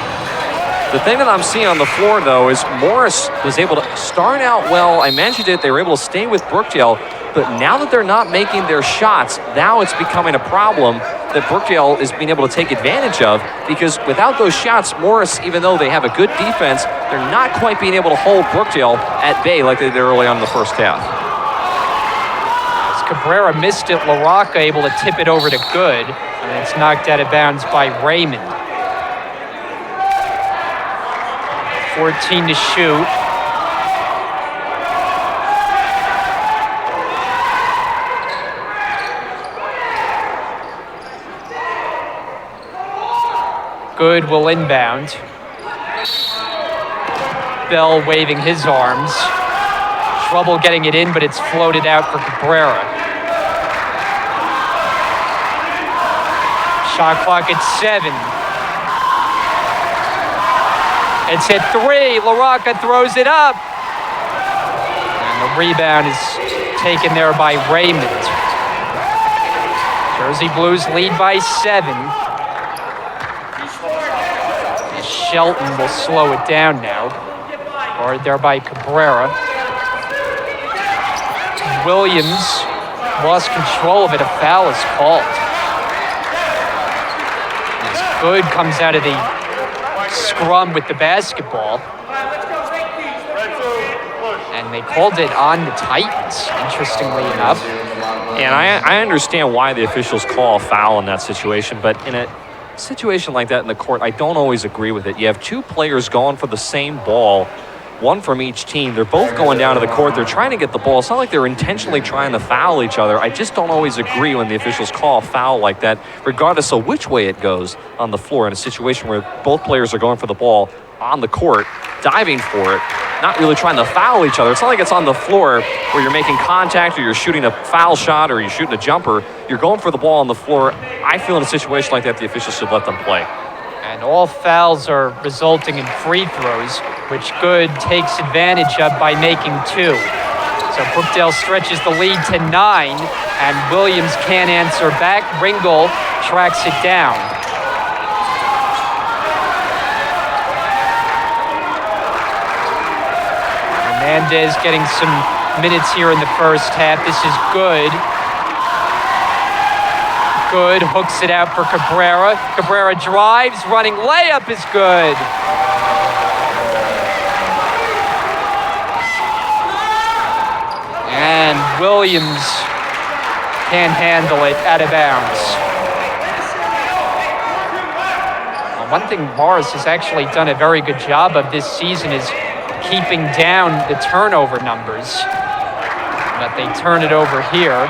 The thing that I'm seeing on the floor, though, is Morris was able to start out well. I mentioned it. They were able to stay with Brookdale. But now that they're not making their shots, now it's becoming a problem that Brookdale is being able to take advantage of, because without those shots, Morris, even though they have a good defense, they're not quite being able to hold Brookdale at bay like they did early on in the first half. As Cabrera missed it, LaRocca able to tip it over to Good, and it's knocked out of bounds by Raymond. 14 to shoot. Good will inbound. Bell waving his arms. Trouble getting it in, but it's floated out for Cabrera. Shot clock at 7. It's hit 3. LaRocca throws it up. And the rebound is taken there by Raymond. Jersey Blues lead by 7. Shelton will slow it down now. Guarded there by Cabrera. Williams lost control of it. A foul is called. As Good comes out of the scrum with the basketball. And they called it on the Titans, interestingly enough. And I understand why the officials call a foul in that situation, but in a situation like that in the court, I don't always agree with it. You have two players going for the same ball, one from each team. They're both going down to the court. They're trying to get the ball. It's not like they're intentionally trying to foul each other. I just don't always agree when the officials call a foul like that, regardless of which way it goes on the floor in a situation where both players are going for the ball on the court, diving for it, not really trying to foul each other. It's not like it's on the floor where you're making contact or you're shooting a foul shot or you're shooting a jumper. You're going for the ball on the floor. I feel in a situation like that, the officials should let them play. And all fouls are resulting in free throws, which Good takes advantage of by making 2. So Brookdale stretches the lead to 9, and Williams can't answer back. Ringel tracks it down. Hernandez getting some minutes here in the first half. This is Good. Good hooks it out for Cabrera. Cabrera drives, running layup is good. And Williams can't handle it, out of bounds. Well, one thing Morris has actually done a very good job of this season is keeping down the turnover numbers. But they turn it over here.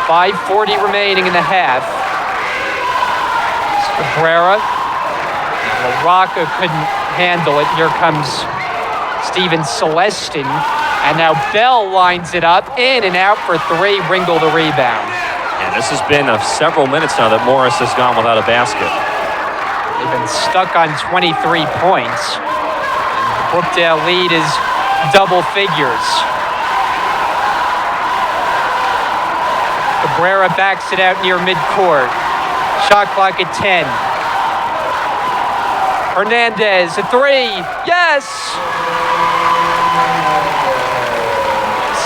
5:40 remaining in the half. Cabrera. LaRocca couldn't handle it. Here comes Steven Celestin. And now Bell lines it up, in and out for 3. Ringel the rebound. And this has been several minutes now that Morris has gone without a basket. They've been stuck on 23 points. And the Brookdale lead is double figures. Cabrera backs it out near midcourt. Shot clock at 10. Hernandez, a 3. Yes!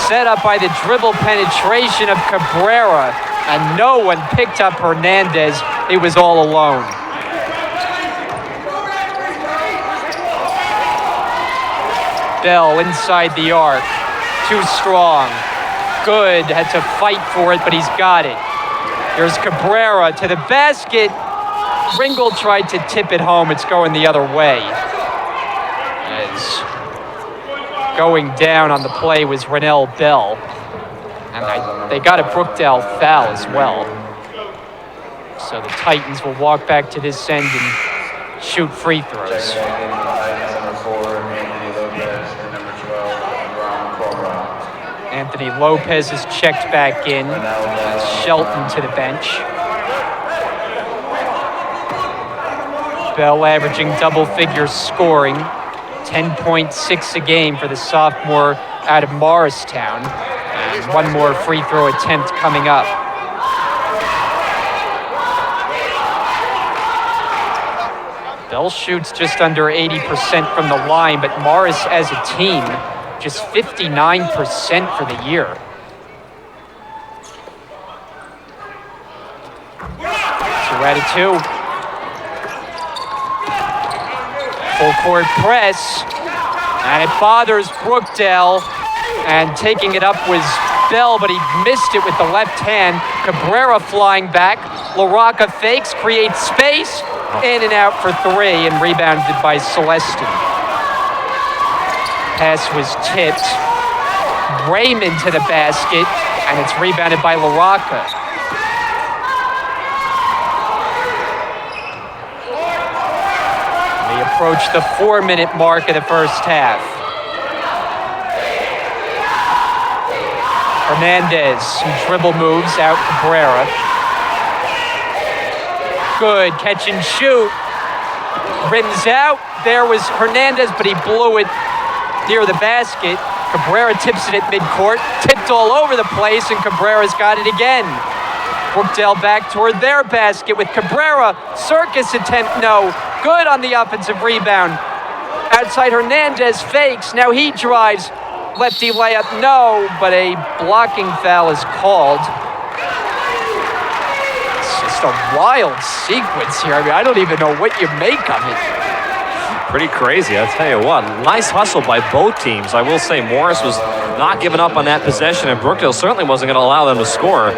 Set up by the dribble penetration of Cabrera, and no one picked up Hernandez. He was all alone. Bell inside the arc. Too strong. Good, had to fight for it, but he's got it. Here's Cabrera to the basket. Ringel tried to tip it home. It's going the other way. As going down on the play was Renell Bell. And they got a Brookdale foul as well. So the Titans will walk back to this end and shoot free throws. Anthony Lopez is checked back in. Shelton to the bench. Bell averaging double figure scoring. 10.6 a game for the sophomore out of Morristown. And one more free throw attempt coming up. Bell shoots just under 80% from the line, but Morris as a team, just 59% for the year. Two out of two. Full court press, and it bothers Brookdale, and taking it up was Bell, but he missed it with the left hand. Cabrera flying back. LaRocca fakes, creates space, in and out for three, and rebounded by Celestin. Pass was tipped. Raymond to the basket, and it's rebounded by LaRocca. They approach the 4-minute mark of the first half. Hernandez, some dribble moves out Cabrera. Good catch and shoot. Rims out. There was Hernandez, but he blew it near the basket. Cabrera tips it at midcourt. Tipped all over the place, and Cabrera's got it again. Brookdale back toward their basket with Cabrera. Circus attempt, no. Good on the offensive rebound. Outside Hernandez fakes. Now he drives. Lefty layup, no, but a blocking foul is called. It's just a wild sequence here. I mean, I don't even know what you make of it. Pretty crazy, I'll tell you what. Nice hustle by both teams. I will say Morris was not giving up on that possession, and Brookdale certainly wasn't going to allow them to score.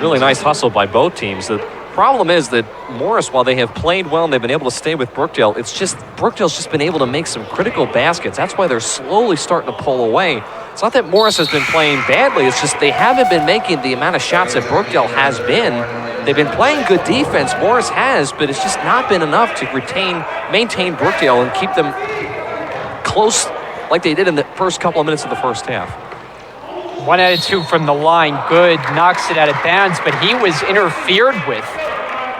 Really nice hustle by both teams. The problem is that Morris, while they have played well and they've been able to stay with Brookdale, it's just Brookdale's just been able to make some critical baskets. That's why they're slowly starting to pull away. It's not that Morris has been playing badly, it's just they haven't been making the amount of shots that Brookdale has been. They've been playing good defense, Morris has, but it's just not been enough to maintain Brookdale and keep them close like they did in the first couple of minutes of the first half. 1 out of 2 from the line. Good, knocks it out of bounds, but he was interfered with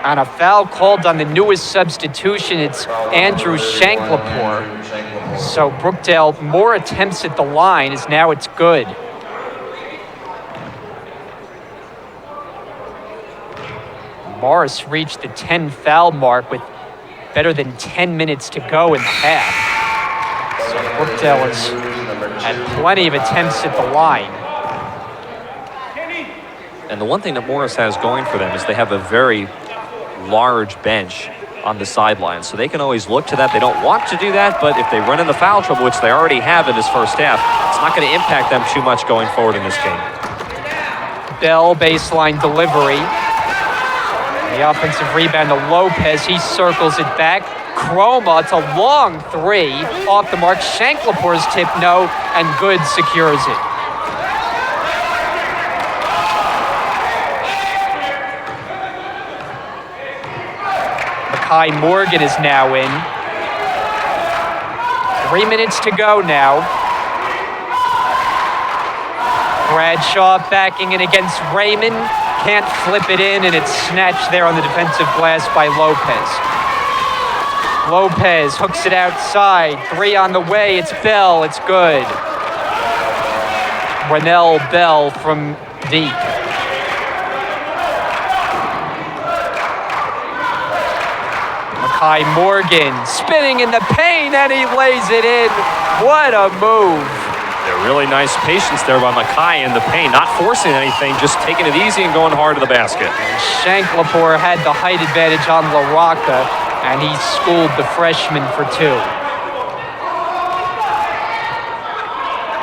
on a foul called on the newest substitution. It's Andrew Shanklapur. So Brookdale, more attempts at the line, as now it's good. Morris reached the 10 foul mark with better than 10 minutes to go in the half. So Brookdale has had plenty of attempts at the line. And the one thing that Morris has going for them is they have a very large bench on the sidelines, so they can always look to that. They don't want to do that, but if they run into foul trouble, which they already have in this first half, it's not going to impact them too much going forward in this game. Bell, baseline delivery. The offensive rebound to Lopez. He circles it back. Chroma, it's a long three. Off the mark. Shanklapur's tip, no, and Good secures it. Kai Morgan is now in. 3 minutes to go now. Bradshaw backing in against Raymond. Can't flip it in, and it's snatched there on the defensive glass by Lopez. Lopez hooks it outside. 3 on the way. It's Bell. It's good. Renell Bell from deep. Kai Morgan spinning in the paint, and he lays it in. What a move. Really nice patience there by Mackay in the paint, not forcing anything, just taking it easy and going hard to the basket. Shanklapur had the height advantage on LaRocca, and he schooled the freshman for 2.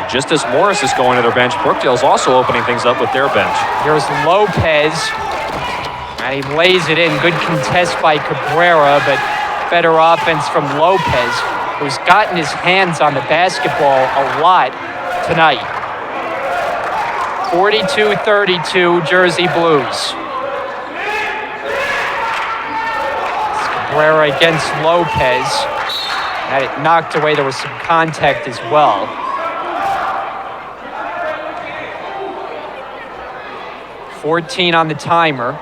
Just as Morris is going to their bench, Brookdale's also opening things up with their bench. Here's Lopez, and he lays it in. Good contest by Cabrera, but better offense from Lopez, who's gotten his hands on the basketball a lot tonight. 42-32, Jersey Blues. Cabrera against Lopez. Had it knocked away. There was some contact as well. .14 on the timer.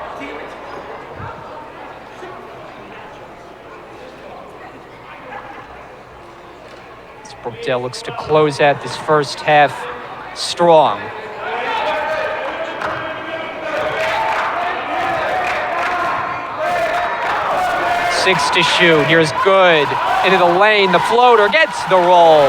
As Brookdale looks to close out this first half strong. Six to shoot. Here's Good into the lane. The floater gets the roll.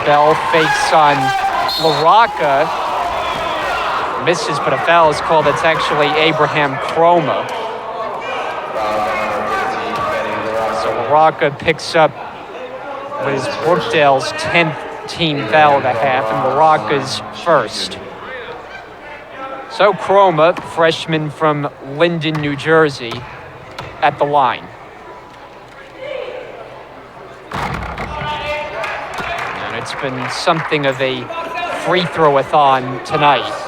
Bell fakes on LaRocca. Misses, but a foul is called. It's actually Abraham Croma. So LaRocca picks up what is Brookdale's 10th team foul of the half and LaRocca's first. So Croma, freshman from Linden, New Jersey, at the line. And it's been something of a free throw-a-thon tonight.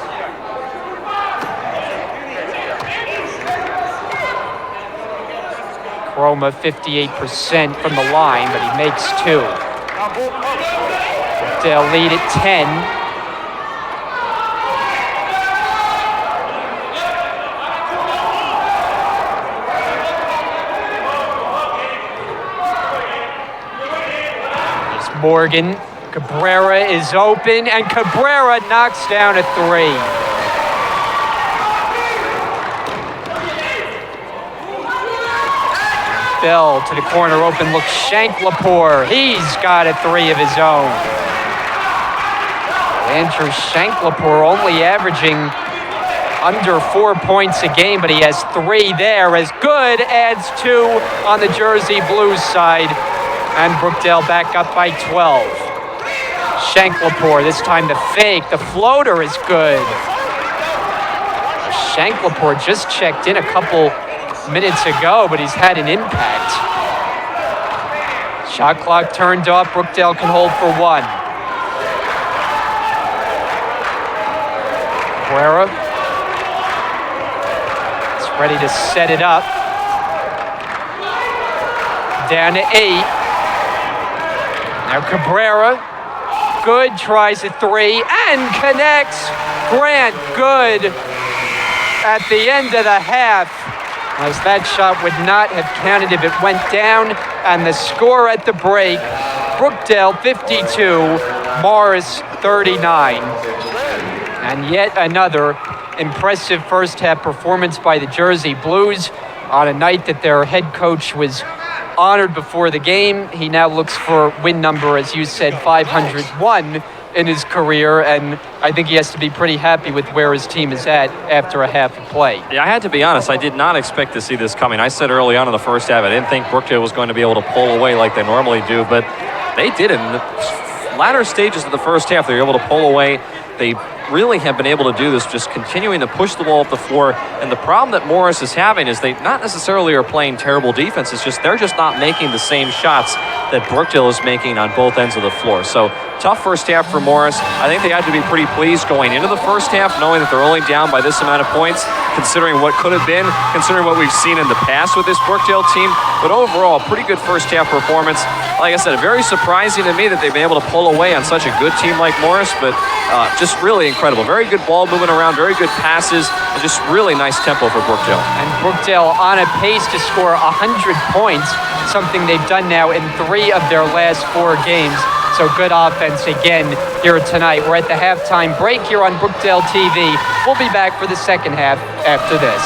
Croma 58% from the line, but he makes two. Brookdale lead at 10. There's Morgan. Cabrera is open, and Cabrera knocks down a three. Bell to the corner, open look, Shanklapur. He's got a three of his own. Andrew Shanklapur only averaging under 4 points a game, but he has three there as Good adds two on the Jersey Blues side, and Brookdale back up by 12. Shanklapur, this time the fake, the floater is good. Shanklapur just checked in a couple minutes ago, but he's had an impact. Shot clock turned off. Brookdale can hold for one. Cabrera is ready to set it up. Down to 8. Now Cabrera. Good tries a three and connects. Grant Good at the end of the half, as that shot would not have counted if it went down. And the score at the break, Brookdale 52, Morris 39. And yet another impressive first half performance by the Jersey Blues on a night that their head coach was honored before the game. He now looks for win number, as you said, 501 in his career, and I think he has to be pretty happy with where his team is at after a half of play. Yeah, I had to be honest, I did not expect to see this coming. I said early on in the first half, I didn't think Brookdale was going to be able to pull away like they normally do, but they did it. In the latter stages of the first half, they were able to pull away. They really have been able to do this, just continuing to push the ball up the floor. And the problem that Morris is having is they not necessarily are playing terrible defense. It's just they're just not making the same shots that Brookdale is making on both ends of the floor. So tough first half for Morris. I think they had to be pretty pleased going into the first half, knowing that they're only down by this amount of points, considering what could have been, considering what we've seen in the past with this Brookdale team. But overall, pretty good first half performance. Like I said, very surprising to me that they've been able to pull away on such a good team like Morris, but just really incredible. Very good ball moving around, very good passes, and just really nice tempo for Brookdale. And Brookdale on a pace to score 100 points, something they've done now in 3 of their last 4 games. So good offense again here tonight. We're at the halftime break here on Brookdale TV. We'll be back for the second half after this.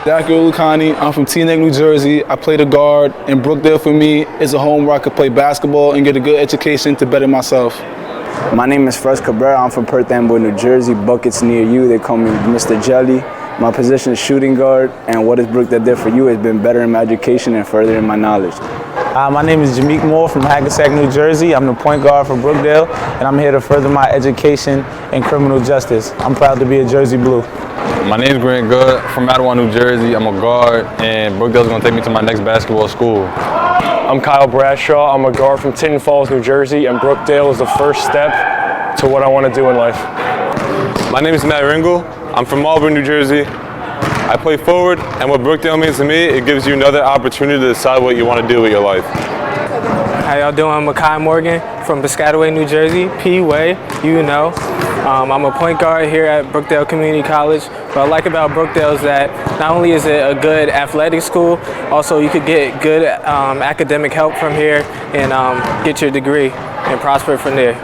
Dr. Ulukani, I'm from Teaneck, New Jersey. I play the guard, and Brookdale for me is a home where I could play basketball and get a good education to better myself. My name is Fresh Cabrera. I'm from Perth Amboy, New Jersey. Buckets near you. They call me Mr. Jelly. My position is shooting guard, and what has Brookdale did for you has been bettering my education and furthering my knowledge. My name is Jameek Moore from Hackensack, New Jersey. I'm the point guard for Brookdale, and I'm here to further my education in criminal justice. I'm proud to be a Jersey Blue. My name is Grant Good from Matawan, New Jersey. I'm a guard, and Brookdale's going to take me to my next basketball school. I'm Kyle Bradshaw. I'm a guard from Tinton Falls, New Jersey, and Brookdale is the first step to what I want to do in life. My name is Matt Ringle. I'm from Auburn, New Jersey. I play forward, and what Brookdale means to me, it gives you another opportunity to decide what you want to do with your life. How y'all doing? I'm Makai Morgan from Piscataway, New Jersey. P-Way, you know. I'm a point guard here at Brookdale Community College. What I like about Brookdale is that not only is it a good athletic school, also you could get good academic help from here and get your degree and prosper from there.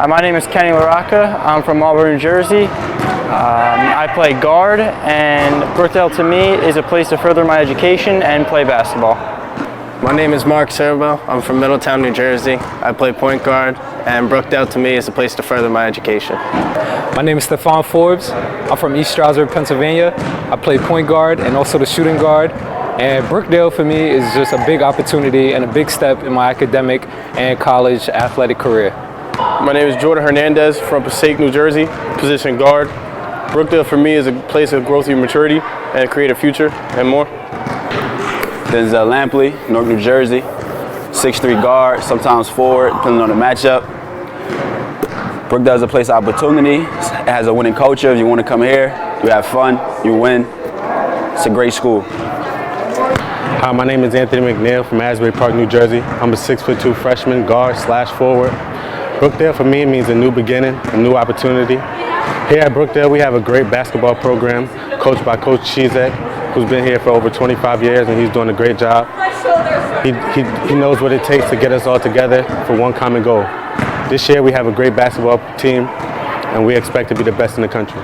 My name is Kenny LaRocca. I'm from Auburn, New Jersey. I play guard, and Brookdale to me is a place to further my education and play basketball. My name is Mark Cerebel. I'm from Middletown, New Jersey. I play point guard, and Brookdale to me is a place to further my education. My name is Stephon Forbes. I'm from East Stroudsburg, Pennsylvania. I play point guard and also the shooting guard. And Brookdale for me is just a big opportunity and a big step in my academic and college athletic career. My name is Jordan Hernandez from Passaic, New Jersey, position guard. Brookdale for me is a place of growth and maturity and a creative future and more. Denzel Lampley, Newark, New Jersey, 6'3" guard, sometimes forward, depending on the matchup. Brookdale is a place of opportunity. It has a winning culture. If you want to come here, you have fun, you win. It's a great school. Hi, my name is Anthony McNeil from Asbury Park, New Jersey. I'm a 6'2" freshman guard / forward. Brookdale for me means a new beginning, a new opportunity. Here at Brookdale, we have a great basketball program coached by Coach Cichy, who's been here for over 25 years, and he's doing a great job. He knows what it takes to get us all together for one common goal. This year we have a great basketball team, and we expect to be the best in the country.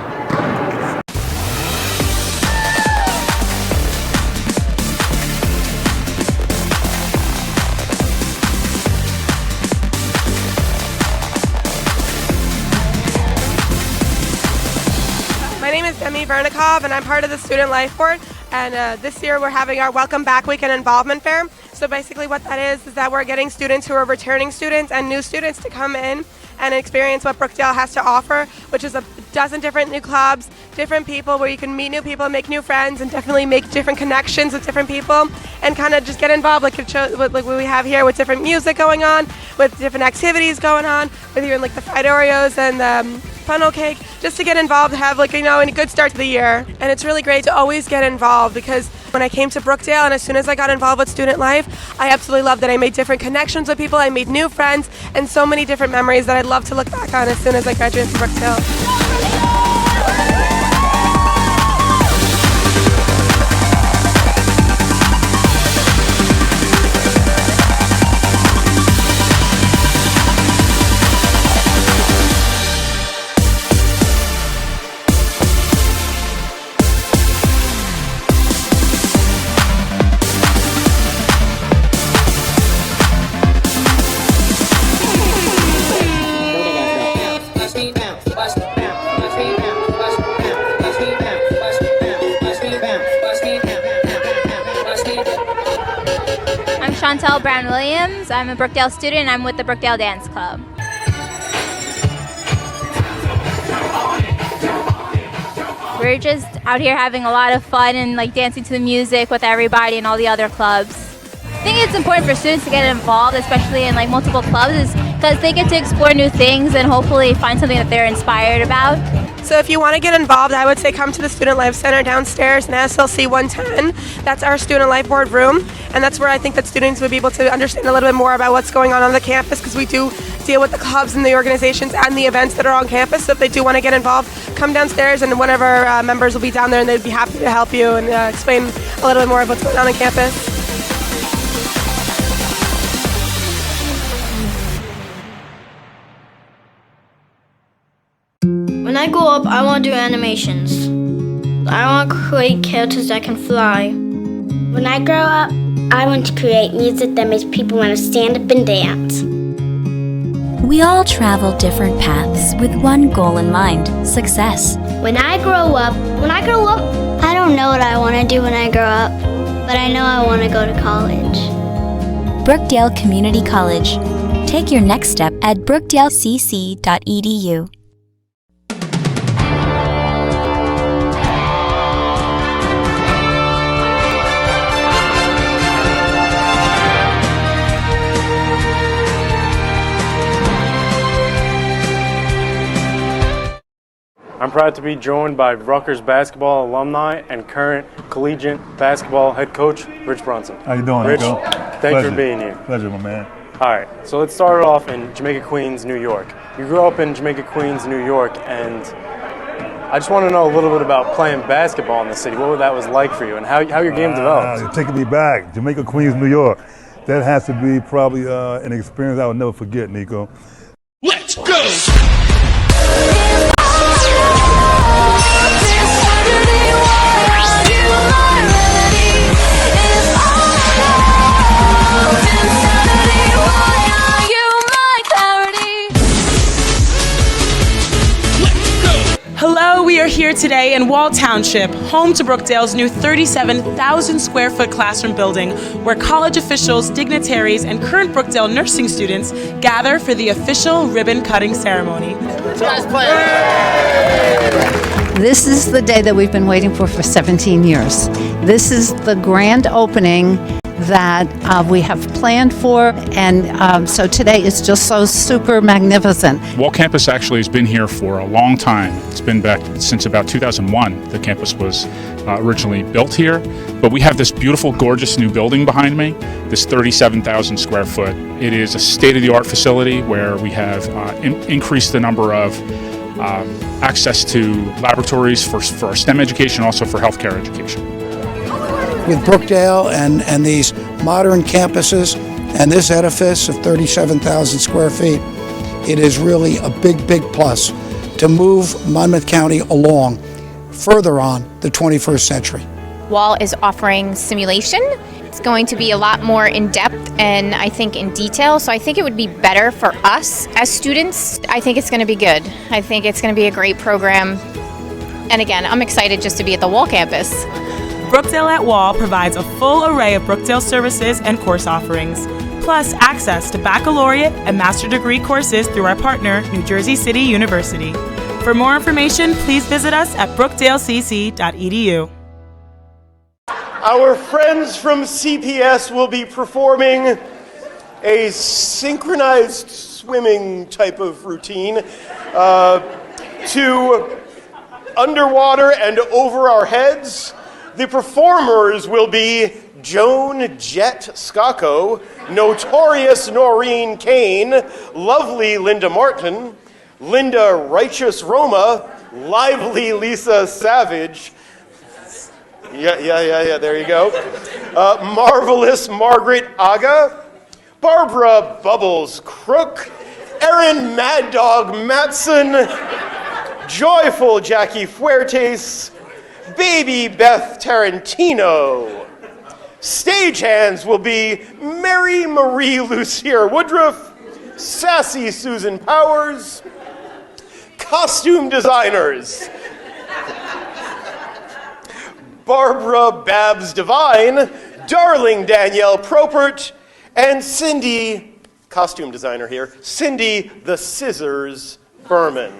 My name is Demi Vernikov, and I'm part of the Student Life Board. And this year we're having our Welcome Back Week and Involvement Fair. So basically what that is that we're getting students who are returning students and new students to come in and experience what Brookdale has to offer, which is a dozen different new clubs, different people where you can meet new people, make new friends, and definitely make different connections with different people and kind of just get involved like what we have here with different music going on, with different activities going on, with even like the fried Oreos and the funnel cake, just to get involved, have like, a good start to the year. And it's really great to always get involved because when I came to Brookdale and as soon as I got involved with student life, I absolutely loved that I made different connections with people, I made new friends, and so many different memories that I'd love to look back on as soon as I graduate from Brookdale. Chantel Brown Williams. I'm a Brookdale student and I'm with the Brookdale Dance Club. We're just out here having a lot of fun and like dancing to the music with everybody and all the other clubs. I think it's important for students to get involved, especially in like multiple clubs, is because they get to explore new things and hopefully find something that they're inspired about. So if you want to get involved, I would say come to the Student Life Center downstairs in SLC 110. That's our Student Life Board room, and that's where I think that students would be able to understand a little bit more about what's going on the campus, because we do deal with the clubs and the organizations and the events that are on campus. So if they do want to get involved, come downstairs, and one of our members will be down there, and they'd be happy to help you and explain a little bit more of what's going on campus. When I grow up, I want to do animations. I want to create characters that can fly. When I grow up, I want to create music that makes people want to stand up and dance. We all travel different paths with one goal in mind: success. When I grow up, I don't know what I want to do when I grow up, but I know I want to go to college. Brookdale Community College. Take your next step at brookdalecc.edu. I'm proud to be joined by Rutgers basketball alumni and current collegiate basketball head coach, Rich Brunson. How you doing, Rich, Nico? thanks Pleasure. for being here. Pleasure, my man. All right, so let's start off in Jamaica, Queens, New York. You grew up in Jamaica, Queens, New York, and I just want to know a little bit about playing basketball in the city, what that was like for you, and how your game developed. You're taking me back. Jamaica, Queens, New York. That has to be probably an experience I will never forget, Nico. Let's go! Hello, we are here today in Wall Township, home to Brookdale's new 37,000 square foot classroom building, where college officials, dignitaries, and current Brookdale nursing students gather for the official ribbon cutting ceremony. This is the day that we've been waiting for 17 years. This is the grand opening that we have planned for, and so today is just so super magnificent. Wall Campus actually has been here for a long time. It's been back since about 2001. The campus was originally built here, but we have this beautiful, gorgeous new building behind me, this 37,000 square foot. It is a state-of-the-art facility where we have increased the number of access to laboratories for our STEM education, also for healthcare education. With Brookdale and these modern campuses and this edifice of 37,000 square feet, it is really a big, big plus to move Monmouth County along further on the 21st century. Wall is offering simulation. It's going to be a lot more in depth and I think in detail, so I think it would be better for us as students. I think it's going to be good. I think it's going to be a great program. And again, I'm excited just to be at the Wall campus. Brookdale at Wall provides a full array of Brookdale services and course offerings, plus access to baccalaureate and master degree courses through our partner, New Jersey City University. For more information, please visit us at brookdalecc.edu. Our friends from CPS will be performing a synchronized swimming type of routine to underwater and over our heads. The performers will be Joan Jet Scacco, Notorious Noreen Kane, Lovely Linda Martin, Linda Righteous Roma, Lively Lisa Savage, yeah, there you go, Marvelous Margaret Aga, Barbara Bubbles Crook, Erin Mad Dog Matson, Joyful Jackie Fuertes, Baby Beth Tarantino. Stagehands will be Mary Marie Lucier Woodruff, Sassy Susan Powers. Costume designers: Barbara Babs Devine, Darling Danielle Propert, and Cindy, costume designer here, Cindy the Scissors Berman.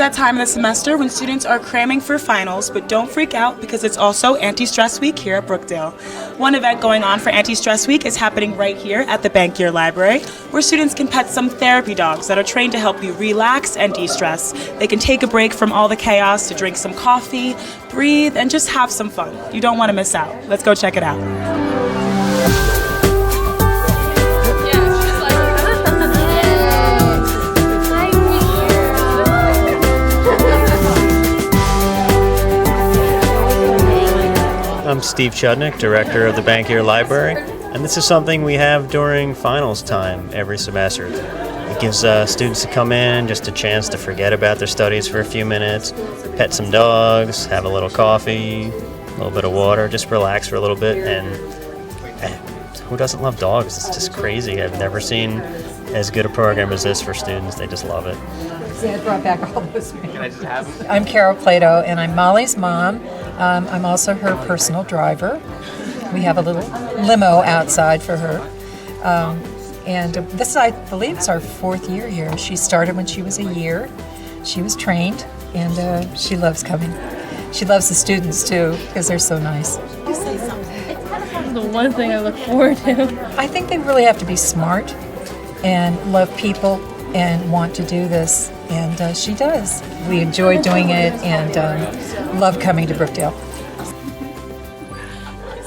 that time of the semester when students are cramming for finals, but don't freak out because it's also Anti-Stress Week here at Brookdale. One event going on for Anti-Stress Week is happening right here at the Bankier Library, where students can pet some therapy dogs that are trained to help you relax and de-stress. They can take a break from all the chaos to drink some coffee, breathe, and just have some fun. You don't want to miss out. Let's go check it out. I'm Steve Chudnick, Director of the Bankier Library, and this is something we have during finals time every semester. It gives students to come in, just a chance to forget about their studies for a few minutes, pet some dogs, have a little coffee, a little bit of water, just relax for a little bit, and who doesn't love dogs? It's just crazy. I've never seen as good a program as this for students. They just love it. It brought back all those memories. I'm Carol Plato, and I'm Molly's mom. I'm also her personal driver. We have a little limo outside for her. And this, I believe, is our 4th year here. She started when she was a year. She was trained, and she loves coming. She loves the students, too, because they're so nice. You say something. It's kind of the one thing I look forward to. I think they really have to be smart and love people and want to do this, and she does. We enjoy doing it and love coming to Brookdale.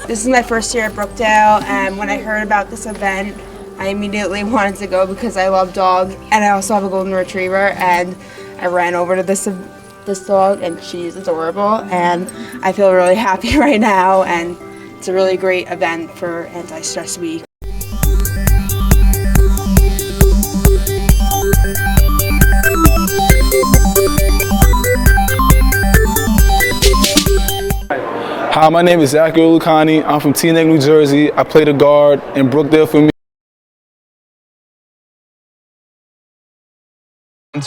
This is my first year at Brookdale, and when I heard about this event, I immediately wanted to go because I love dogs, and I also have a golden retriever, and I ran over to this dog, and she's adorable, and I feel really happy right now, and it's a really great event for Anti-Stress Week. Hi, my name is Zachary Lucani. I'm from Teaneck, New Jersey. I play the guard in Brookdale for me.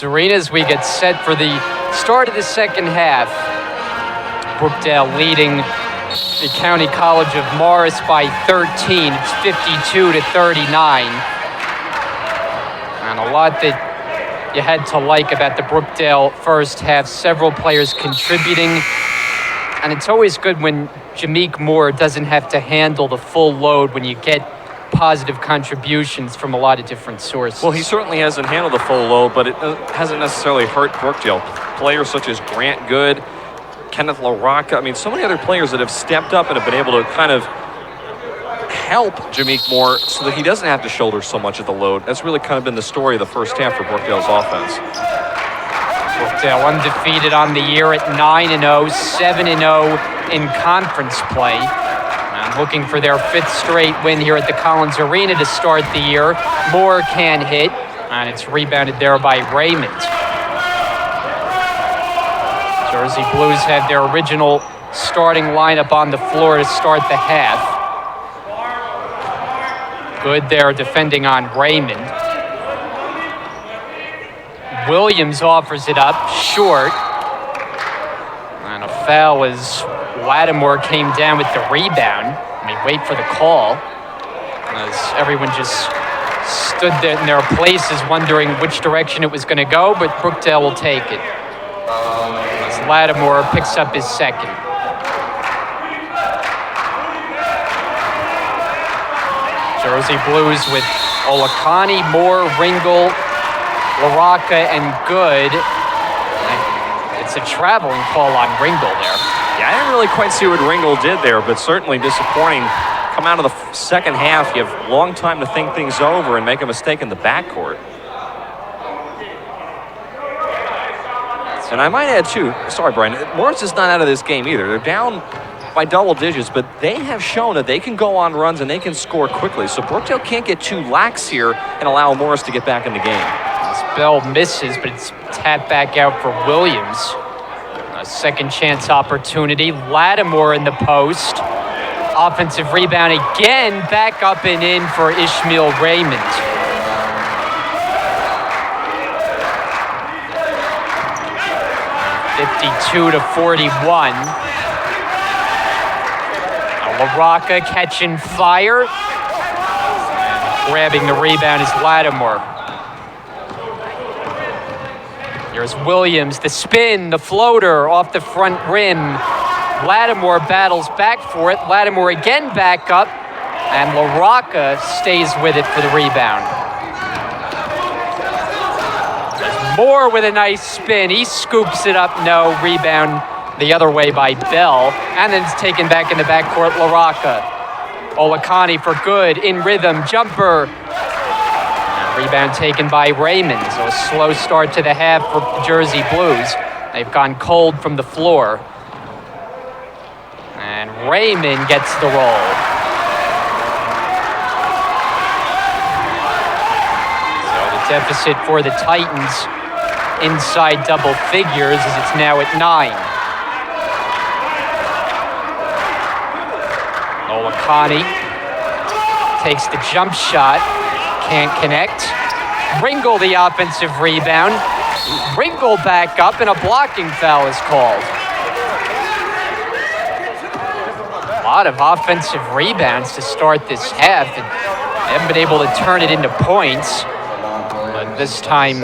Arenas, we get set for the start of the second half. Brookdale leading the County College of Morris by 13. It's 52-39. And a lot that you had to like about the Brookdale first half. Several players contributing. And it's always good when Jameek Moore doesn't have to handle the full load when you get positive contributions from a lot of different sources. Well, he certainly hasn't handled the full load, but it hasn't necessarily hurt Brookdale. Players such as Grant Good, Kenneth LaRocca, I mean, so many other players that have stepped up and have been able to kind of help Jameek Moore so that he doesn't have to shoulder so much of the load. That's really kind of been the story of the first half for Brookdale's offense. Brookdale undefeated on the year at 9-0, 7-0 in conference play. And looking for their 5th straight win here at the Collins Arena to start the year. Moore can hit, and it's rebounded there by Raymond. Jersey Blues had their original starting lineup on the floor to start the half. Good there defending on Raymond. Williams offers it up, short. And a foul as Lattimore came down with the rebound. We wait for the call as everyone just stood there in their places wondering which direction it was going to go, but Brookdale will take it. As Lattimore picks up his second. Jersey Blues with Olakani, Moore, Ringel, LaRocca, and Good. It's a traveling call on Ringel there. Yeah, I didn't really quite see what Ringel did there, but certainly disappointing. Come out of the second half, you have a long time to think things over and make a mistake in the backcourt. And I might add, too, sorry, Brian, Morris is not out of this game either. They're down by double digits, but they have shown that they can go on runs and they can score quickly. So Brookdale can't get too lax here and allow Morris to get back in the game. This bell misses, but it's tapped back out for Williams. A second chance opportunity. Lattimore in the post. Offensive rebound again. Back up and in for Ishmael Raymond. (52-41). LaRocca catching fire. And grabbing the rebound is Lattimore. Here's Williams, the spin, the floater off the front rim. Lattimore battles back for it. Lattimore again back up, and LaRocca stays with it for the rebound. Moore with a nice spin. He scoops it up. No. Rebound the other way by Bell. And then it's taken back in the backcourt. LaRocca. Olakani for good. In rhythm. Jumper. And rebound taken by Raymond. So a slow start to the half for the Jersey Blues. They've gone cold from the floor. And Raymond gets the roll. So the deficit for the Titans inside double figures as it's now at 9. Olakani takes the jump shot, can't connect. Ringle the offensive rebound. Ringle back up and a blocking foul is called. A lot of offensive rebounds to start this half. And they haven't been able to turn it into points. But this time,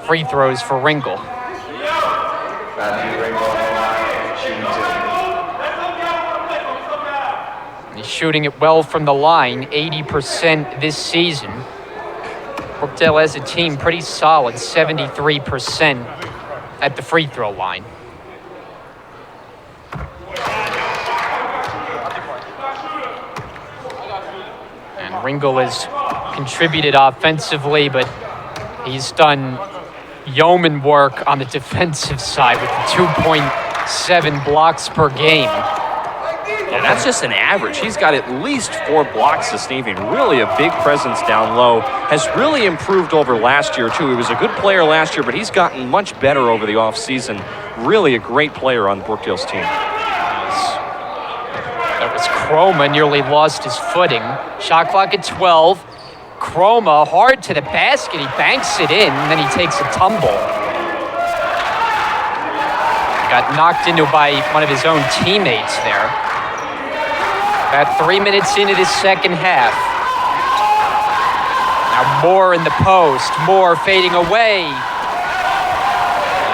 free throws for Ringle. He's shooting it well from the line, 80% this season. Brookdale as a team pretty solid, 73% at the free throw line. And Ringle has contributed offensively, but he's done yeoman work on the defensive side with 2.7 blocks per game. And that's just an average. He's got at least 4 blocks this evening. Really a big presence down low. Has really improved over last year, too. He was a good player last year, but he's gotten much better over the offseason. Really a great player on Brookdale's team. That was Chroma, nearly lost his footing. Shot clock at 12. Chroma hard to the basket. He banks it in, and then he takes a tumble. Got knocked into by one of his own teammates there. About 3 minutes into this second half. Now Moore in the post. Moore fading away.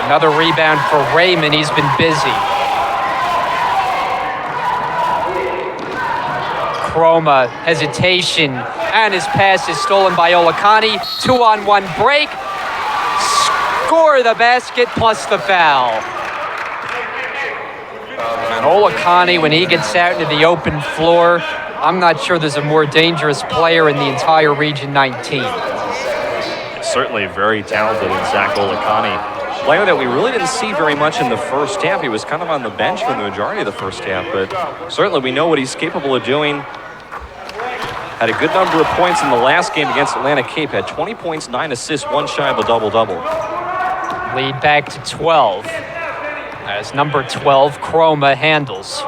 Another rebound for Raymond. He's been busy. Chroma, hesitation, and his pass is stolen by Olakani. 2-on-1 break. Score the basket plus the foul. And Olakani, when he gets out into the open floor, I'm not sure there's a more dangerous player in the entire Region 19. Certainly very talented in Zach Olakani. Player that we really didn't see very much in the first half. He was kind of on the bench for the majority of the first half, but certainly we know what he's capable of doing. Had a good number of points in the last game against Atlantic Cape. Had 20 points, 9 assists, 1 shy of a double-double. Lead back to 12. As number 12, Chroma handles.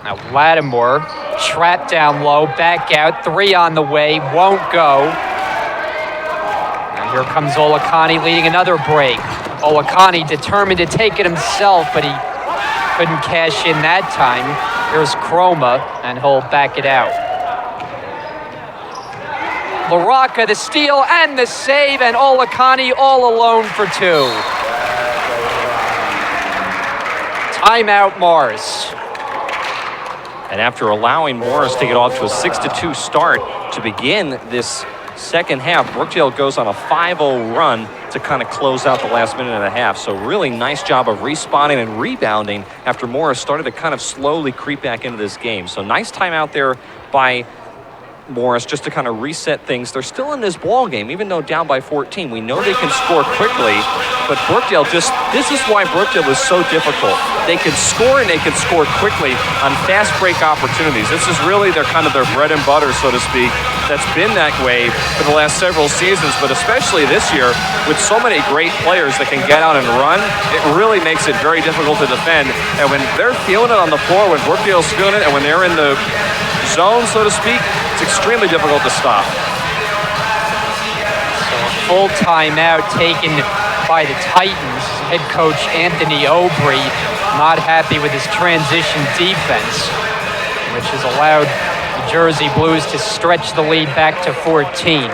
Now Lattimore, trapped down low, back out, 3 on the way, won't go. And here comes Olakani leading another break. Olakani determined to take it himself, but he couldn't cash in that time. Here's Chroma, and he'll back it out. LaRocca, the steal and the save, and Olakani all alone for 2. Timeout, Morris. And after allowing Morris to get off to a 6-2 start to begin this second half, Brookdale goes on a 5-0 run to kind of close out the last minute and a half. So really nice job of responding and rebounding after Morris started to kind of slowly creep back into this game. So nice timeout there by Morris just to kind of reset things. They're still in this ball game, even though down by 14. We know they can score quickly, but Brookdale this is why Brookdale is so difficult. They can score and they can score quickly on fast break opportunities. This is really their bread and butter, so to speak. That's been that way for the last several seasons, but especially this year with so many great players that can get out and run, it really makes it very difficult to defend. And when they're feeling it on the floor, when Brookdale's feeling it, and when they're in the zone, so to speak, it's extremely difficult to stop. So a full timeout taken by the Titans. Head coach Anthony Aubry not happy with his transition defense, which has allowed the Jersey Blues to stretch the lead back to 14.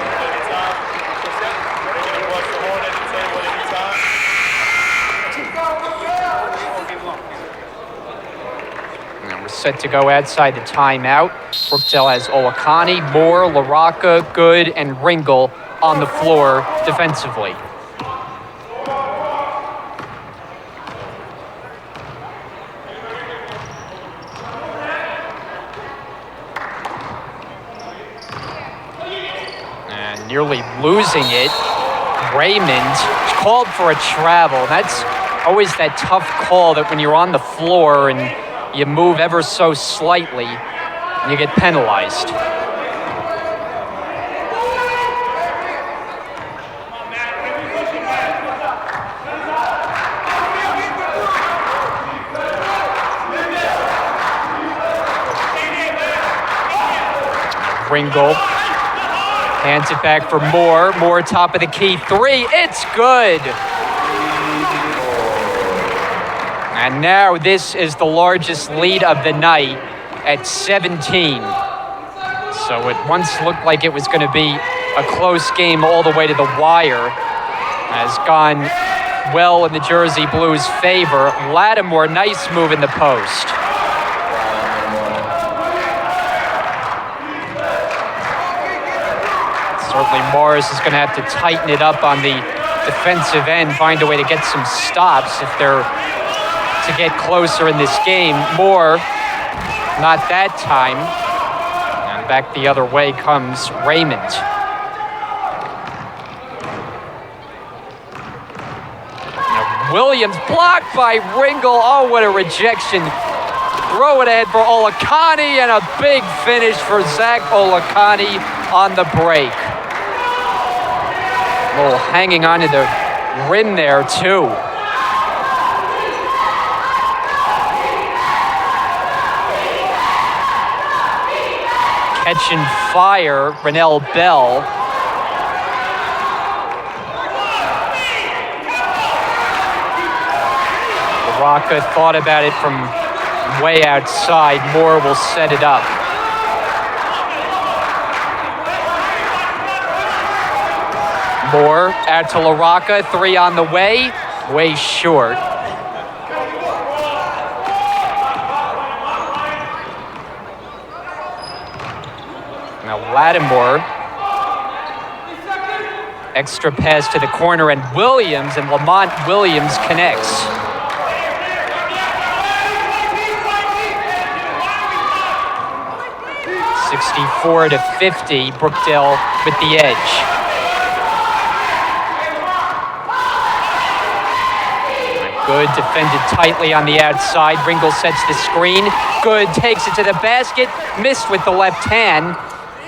And we're set to go outside the timeout. Brookdale has Olakani, Moore, LaRocca, Good, and Ringel on the floor defensively. And nearly losing it, Raymond called for a travel. That's always that tough call that when you're on the floor and you move ever so slightly, you get penalized. Ringel hands it back for Moore. Moore top of the key three. It's good. And now this is the largest lead of the night at 17. So it once looked like it was going to be a close game all the way to the wire. Has gone well in the Jersey Blues' favor. Lattimore, nice move in the post. Certainly Morris is going to have to tighten it up on the defensive end, find a way to get some stops if they're to get closer in this game. Moore, not that time. And back the other way comes Raymond. Now Williams blocked by Ringel. Oh, what a rejection. Throw it ahead for Olakani, and a big finish for Zach Olakani on the break. A little hanging onto the rim there, too. Catching fire, Renell Bell. LaRocca thought about it from way outside. Moore will set it up. Moore out to LaRocca, three on the way, way short. Now Lattimore, extra pass to the corner, and Williams, and Lamont Williams connects. (64-50), Brookdale with the edge. Good defended tightly on the outside. Ringel sets the screen. Good takes it to the basket. Missed with the left hand.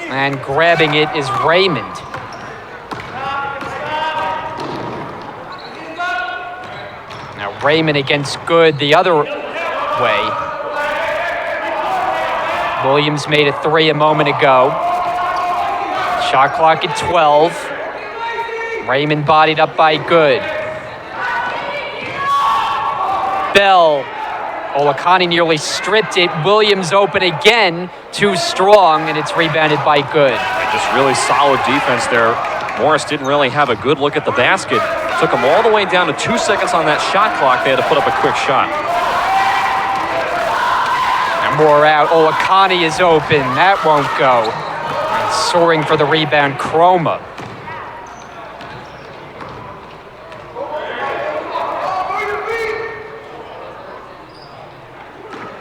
And grabbing it is Raymond. Now Raymond against Good the other way. Williams made a three a moment ago. Shot clock at 12. Raymond bodied up by Good. Bell. Olakani nearly stripped it. Williams open again. Too strong, and it's rebounded by Good. Just really solid defense there. Morris didn't really have a good look at the basket. Took them all the way down to 2 seconds on that shot clock. They had to put up a quick shot. And Moore out. Olakani is open. That won't go. And soaring for the rebound, Chroma.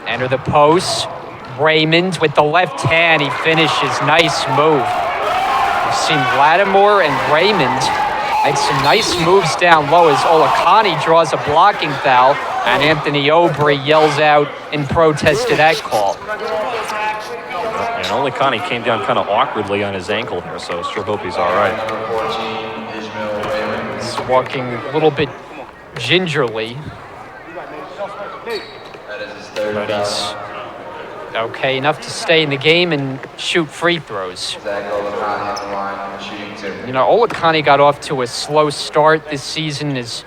Enter the post. Raymond with the left hand. He finishes. Nice move. We've seen Lattimore and Raymond make some nice moves down low as Olakani draws a blocking foul, and Anthony Aubry yells out in protest to that call. And Olakani came down kind of awkwardly on his ankle there, so sure hope he's all right. He's walking a little bit gingerly. But he's okay enough to stay in the game and shoot free throws. You know, Olakani got off to a slow start this season. His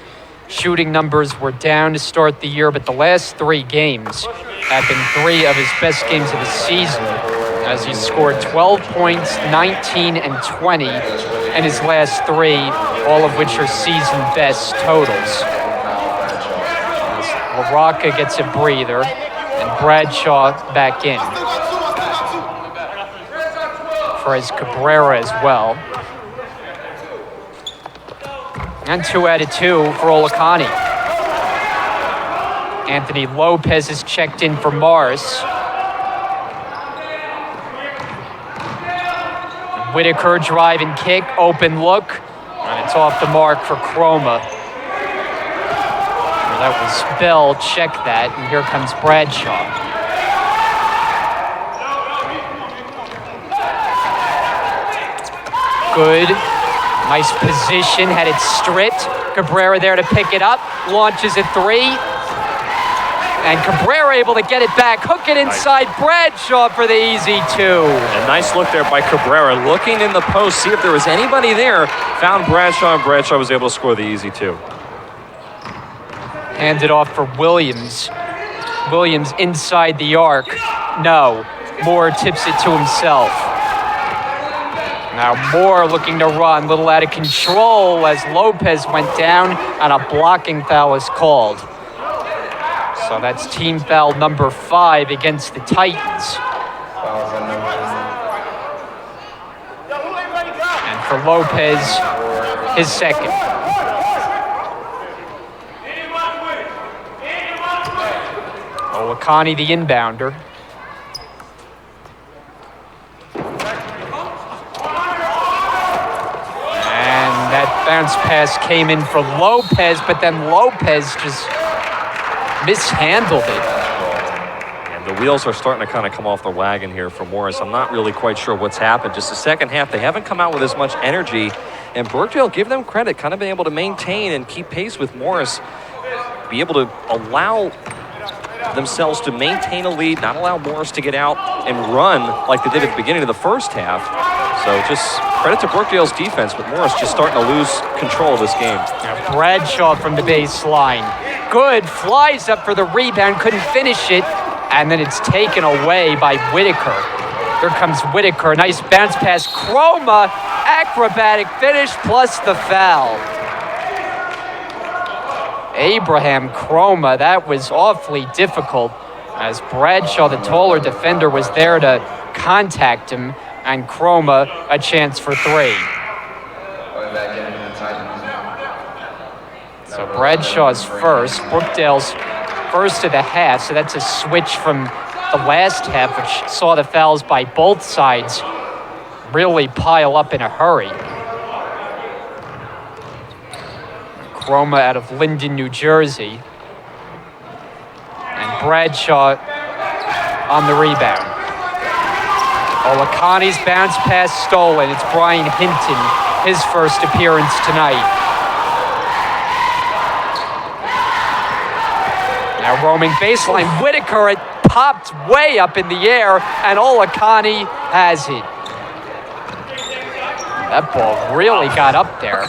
shooting numbers were down to start the year, but the last three games have been three of his best games of the season. as he scored 12 points, 19 and 20 in his last 3, all of which are season best totals. As LaRocca gets a breather, and Bradshaw back in. For his Cabrera as well. And 2 out of 2 for Olakani. Anthony Lopez is checked in for Morris. Whitaker drive and kick, open look, and it's off the mark for Chroma. That was Bell, check that, and here comes Bradshaw. Good, nice position, had it stripped. Cabrera there to pick it up, launches a 3. And Cabrera able to get it back, hook it inside Bradshaw for the easy 2. A nice look there by Cabrera, looking in the post, see if there was anybody there. Found Bradshaw, and Bradshaw was able to score the easy 2. Handed off for Williams. Williams inside the arc. No, Moore tips it to himself. Now Moore looking to run, little out of control as Lopez went down and a blocking foul is called. So that's team foul number 5 against the Titans. And for Lopez, his second. Olakani, the inbounder. And that bounce pass came in for Lopez, but then Lopez just mishandled it. And the wheels are starting to kind of come off the wagon here for Morris. I'm not really quite sure what's happened. Just the second half, they haven't come out with as much energy. And Brookdale, give them credit, kind of been able to maintain and keep pace with Morris. Be able to allow themselves to maintain a lead, not allow Morris to get out and run like they did at the beginning of the first half. So just credit to Brookdale's defense, but Morris just starting to lose control of this game. Now Bradshaw from the baseline. Good, flies up for the rebound, couldn't finish it, and then it's taken away by Whitaker. Here comes Whitaker, nice bounce pass. Chroma, acrobatic finish plus the foul. Abraham Chroma, that was awfully difficult as Bradshaw, the taller defender, was there to contact him, and Chroma a chance for 3. So Bradshaw's first, Brookdale's first of the half, so that's a switch from the last half, which saw the fouls by both sides really pile up in a hurry. Chroma out of Linden, New Jersey. And Bradshaw on the rebound. Olakani's bounce pass stolen. It's Brian Hinton, his first appearance tonight. Now roaming baseline, Whitaker, it popped way up in the air, and Olakani has it. That ball really got up there.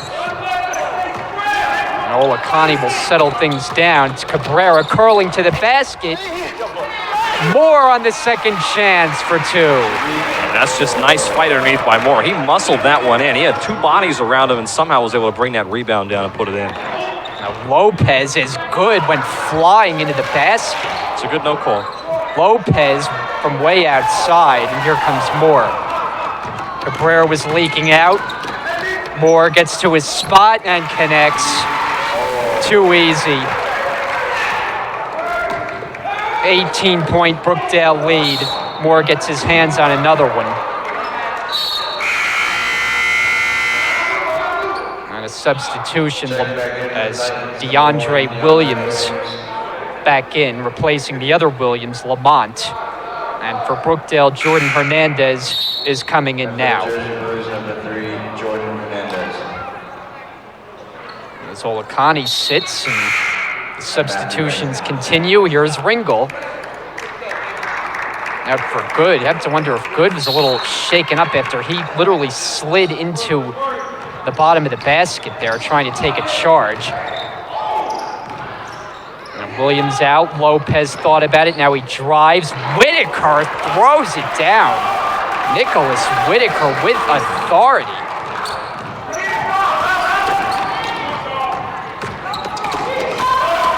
And Olakani will settle things down. It's Cabrera curling to the basket. Moore on the second chance for 2. And that's just nice fight underneath by Moore. He muscled that one in. He had 2 bodies around him and somehow was able to bring that rebound down and put it in. Now Lopez is good when flying into the basket. It's a good no call. Lopez from way outside, and here comes Moore. Cabrera was leaking out. Moore gets to his spot and connects. Too easy. 18-point Brookdale lead. Moore gets his hands on another one. And a substitution as DeAndre Williams back in, replacing the other Williams, Lamont. And for Brookdale, Jordan Hernandez is coming in now. As Olakani sits and the substitutions continue, here's Ringel. Out for Good. You have to wonder if Good was a little shaken up after he literally slid into the bottom of the basket there, trying to take a charge. And Williams out. Lopez thought about it. Now he drives. Whitaker throws it down. Nicholas Whitaker with authority.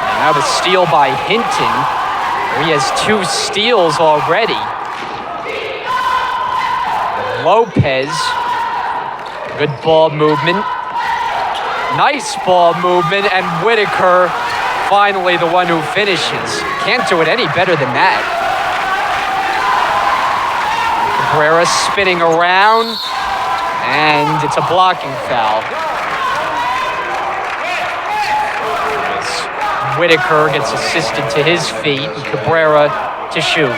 And now the steal by Hinton. He has 2 steals already. Lopez, good ball movement. Nice ball movement, and Whitaker finally the one who finishes. Can't do it any better than that. Cabrera spinning around, and it's a blocking foul. As Whitaker gets assisted to his feet, and Cabrera to shoot.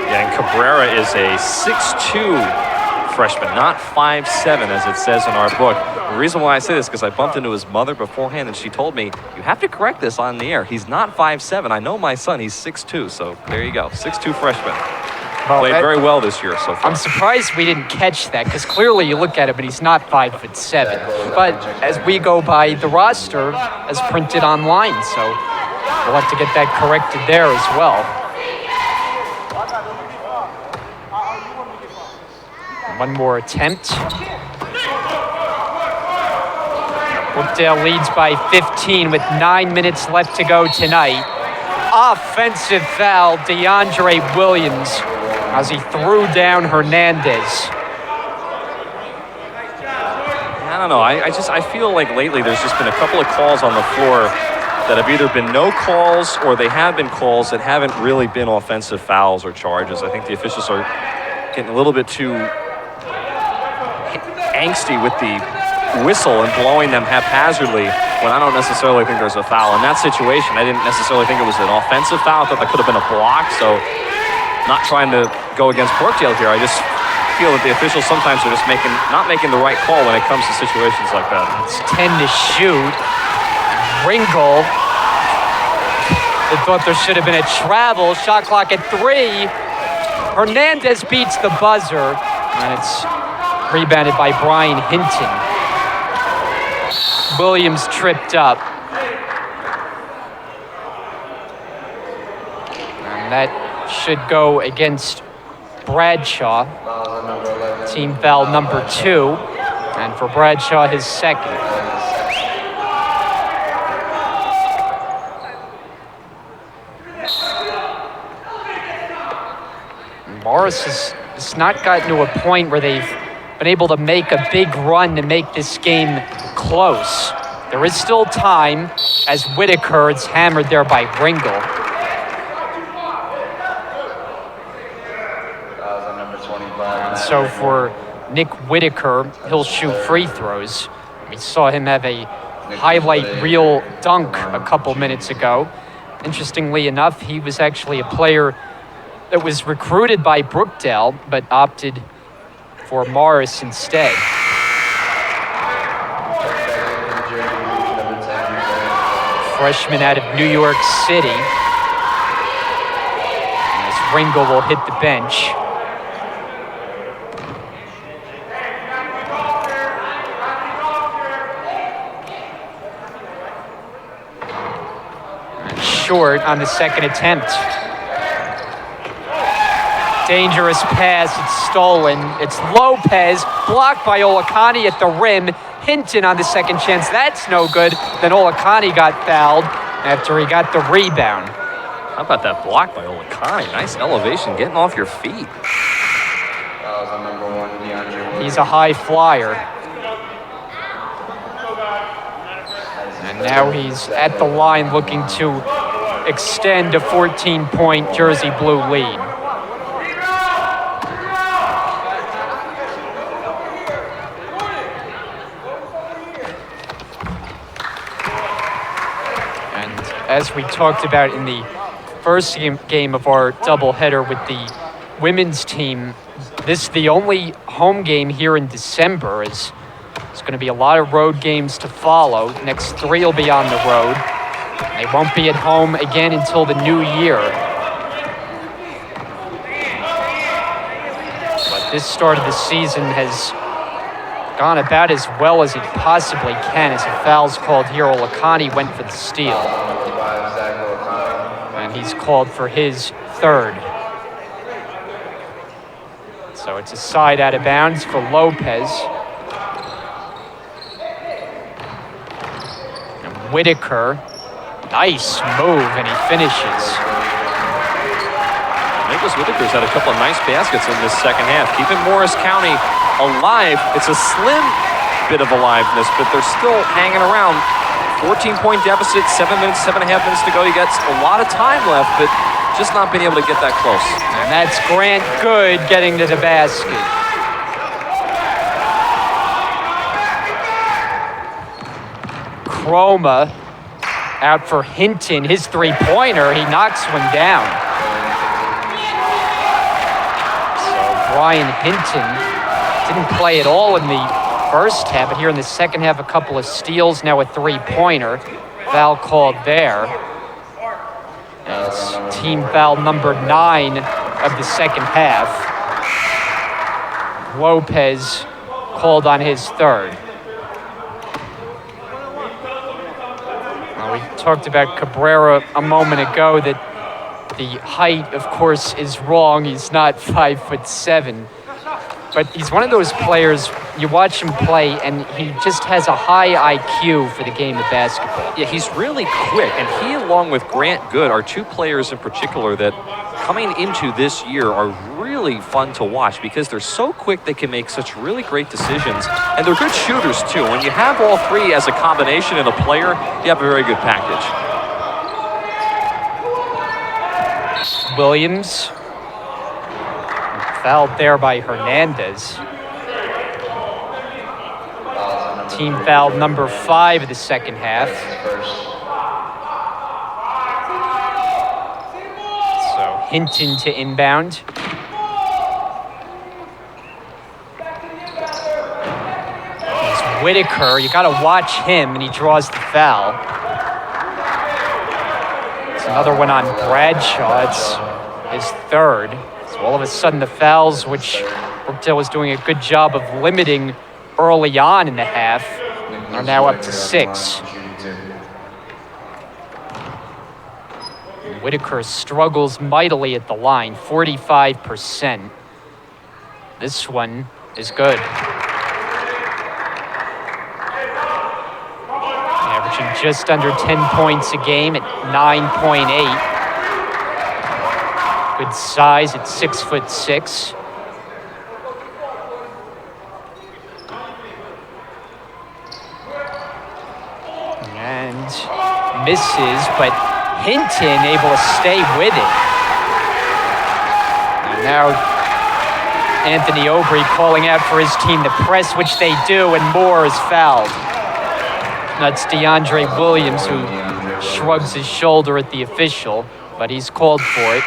Yeah, and Cabrera is a 6'2" freshman, not 5'7" as it says in our book. The reason why I say this is because I bumped into his mother beforehand, and she told me, you have to correct this on the air. He's not 5'7". I know my son, he's 6'2", so there you go. 6'2" freshman. Played very well this year so far. I'm surprised we didn't catch that, because clearly you look at it, but he's not 5'7". But as we go by the roster as printed online, so we'll have to get that corrected there as well. One more attempt. Brookdale leads by 15 with 9 minutes left to go tonight. Offensive foul, DeAndre Williams, as he threw down Hernandez. I don't know. I feel like lately there's just been a couple of calls on the floor that have either been no calls or they have been calls that haven't really been offensive fouls or charges. I think the officials are getting a little bit too angsty with the whistle and blowing them haphazardly when I don't necessarily think there's a foul. In that situation, I didn't necessarily think it was an offensive foul. I thought that could have been a block, so not trying to go against Brookdale here. I just feel that the officials sometimes are just not making the right call when it comes to situations like that. It's 10 to shoot. Ringel, they thought there should have been a travel. Shot clock at 3. Hernandez beats the buzzer, and it's rebounded by Brian Hinton. Williams tripped up. And that should go against Bradshaw. Team foul number 2. And for Bradshaw, his second. Morris has not gotten to a point where they've been able to make a big run to make this game close. There is still time as Whitaker is hammered there by Ringel. And so for Nick Whitaker, he'll shoot free throws. We saw him have a highlight reel dunk a couple minutes ago. Interestingly enough, he was actually a player that was recruited by Brookdale, but opted for Morris instead. Freshman out of New York City. As Ringel will hit the bench. And short on the second attempt. Dangerous pass, it's stolen. It's Lopez, blocked by Olakani at the rim. Hinton on the second chance, that's no good. Then Olakani got fouled after he got the rebound. How about that block by Olakani? Nice elevation, getting off your feet. He's a high flyer. And now he's at the line looking to extend a 14-point Jersey Blue lead. As we talked about in the first game of our doubleheader with the women's team, this is the only home game here in December. It's going to be a lot of road games to follow. Next 3 will be on the road. They won't be at home again until the new year. But this start of the season has gone about as well as it possibly can as a foul's called here. Olakani went for the steal. And he's called for his third. So it's a side out of bounds for Lopez. And Whitaker, nice move, and he finishes. Nicholas Whitaker's had a couple of nice baskets in this second half, keeping Morris County alive. It's a slim bit of aliveness, but they're still hanging around. 14-point deficit, 7 minutes, 7.5 minutes to go. You got a lot of time left, but just not being able to get that close. And that's Grant Good getting to the basket. Chroma out for Hinton, his three-pointer. He knocks one down. So Brian Hinton didn't play at all in the first half, but here in the second half, a couple of steals, now a three-pointer. Foul called there. It's team foul number 9 of the second half. Lopez called on his third. Well, we talked about Cabrera a moment ago, that the height, of course, is wrong. He's not 5'7". But he's one of those players, you watch him play, and he just has a high IQ for the game of basketball. Yeah, he's really quick, and he, along with Grant Good, are two players in particular that, coming into this year, are really fun to watch because they're so quick they can make such really great decisions, and they're good shooters, too. When you have all three as a combination in a player, you have a very good package. Williams. Fouled there by Hernandez. Team foul number 5 of the second half. So Hinton to inbound. It's Whitaker. You got to watch him, and he draws the foul. It's another one on Bradshaw. It's his third. So all of a sudden, the fouls, which Brookdale was doing a good job of limiting early on in the half, are now up to 6. Whitaker struggles mightily at the line, 45%. This one is good. Averaging just under 10 points a game at 9.8. Good size at 6'6". And misses, but Hinton able to stay with it. And now Anthony Obrey calling out for his team to press, which they do, and Moore is fouled. That's DeAndre Williams, who shrugs his shoulder at the official, but he's called for it.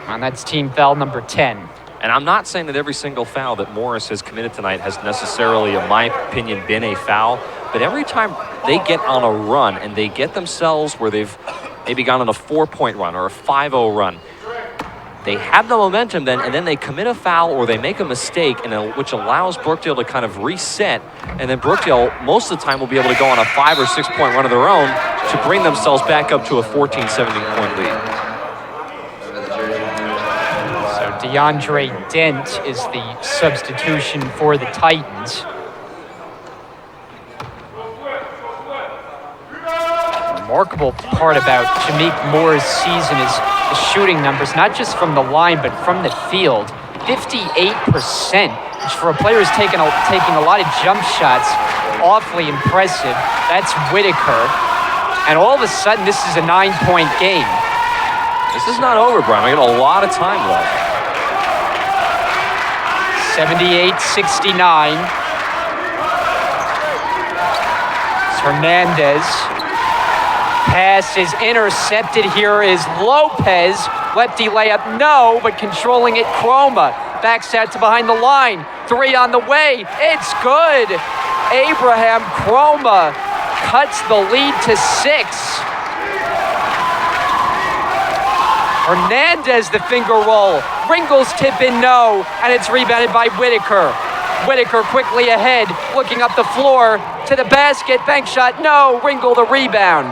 And that's team foul number 10. And I'm not saying that every single foul that Morris has committed tonight has necessarily, in my opinion, been a foul. But every time they get on a run and they get themselves where they've maybe gone on a 4-point run or a 5-0 run, they have the momentum then, and then they commit a foul or they make a mistake, which allows Brookdale to kind of reset. And then Brookdale, most of the time, will be able to go on a 5 or 6 point run of their own to bring themselves back up to a 14, 17-point lead. DeAndre Dent is the substitution for the Titans. The remarkable part about Jameek Moore's season is the shooting numbers, not just from the line, but from the field. 58%, which for a player who's taking a lot of jump shots, awfully impressive. That's Whitaker. And all of a sudden, this is a 9-point game. This is not over, Brian. We got a lot of time left. 78-69. It's Hernandez. Pass is intercepted. Here is Lopez. Lefty layup, no, but controlling it, Chroma. Backs out to behind the line. 3 on the way. It's good. Abraham Chroma cuts the lead to 6. Hernandez, the finger roll. Ringles tip in, no, and it's rebounded by Whitaker. Whitaker quickly ahead, looking up the floor to the basket. Bank shot, no. Ringle the rebound.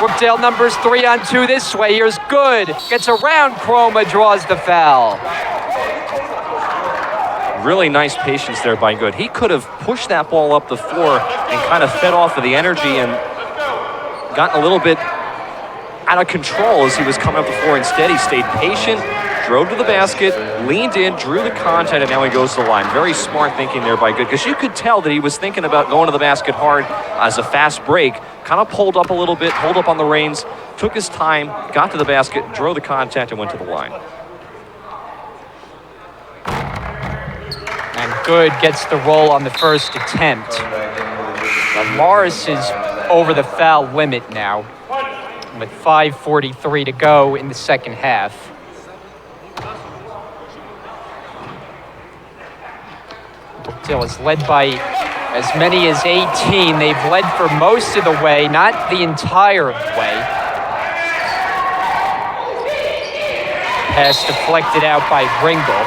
Brookdale numbers 3 on 2 this way. Here's Good. Gets around Chroma, draws the foul. Really nice patience there by Good. He could have pushed that ball up the floor and kind of fed off of the energy and gotten a little bit out of control as he was coming up the floor. Instead, he stayed patient, drove to the basket, leaned in, drew the contact, and now he goes to the line. Very smart thinking there by Good, because you could tell that he was thinking about going to the basket hard as a fast break, kind of pulled up a little bit, pulled up on the reins, took his time, got to the basket, drove the contact, and went to the line. And Good gets the roll on the first attempt. Now Morris is over the foul limit now, with 5:43 to go in the second half. Brookdale is led by as many as 18. They've led for most of the way, not the entire way. Pass deflected out by Ringle.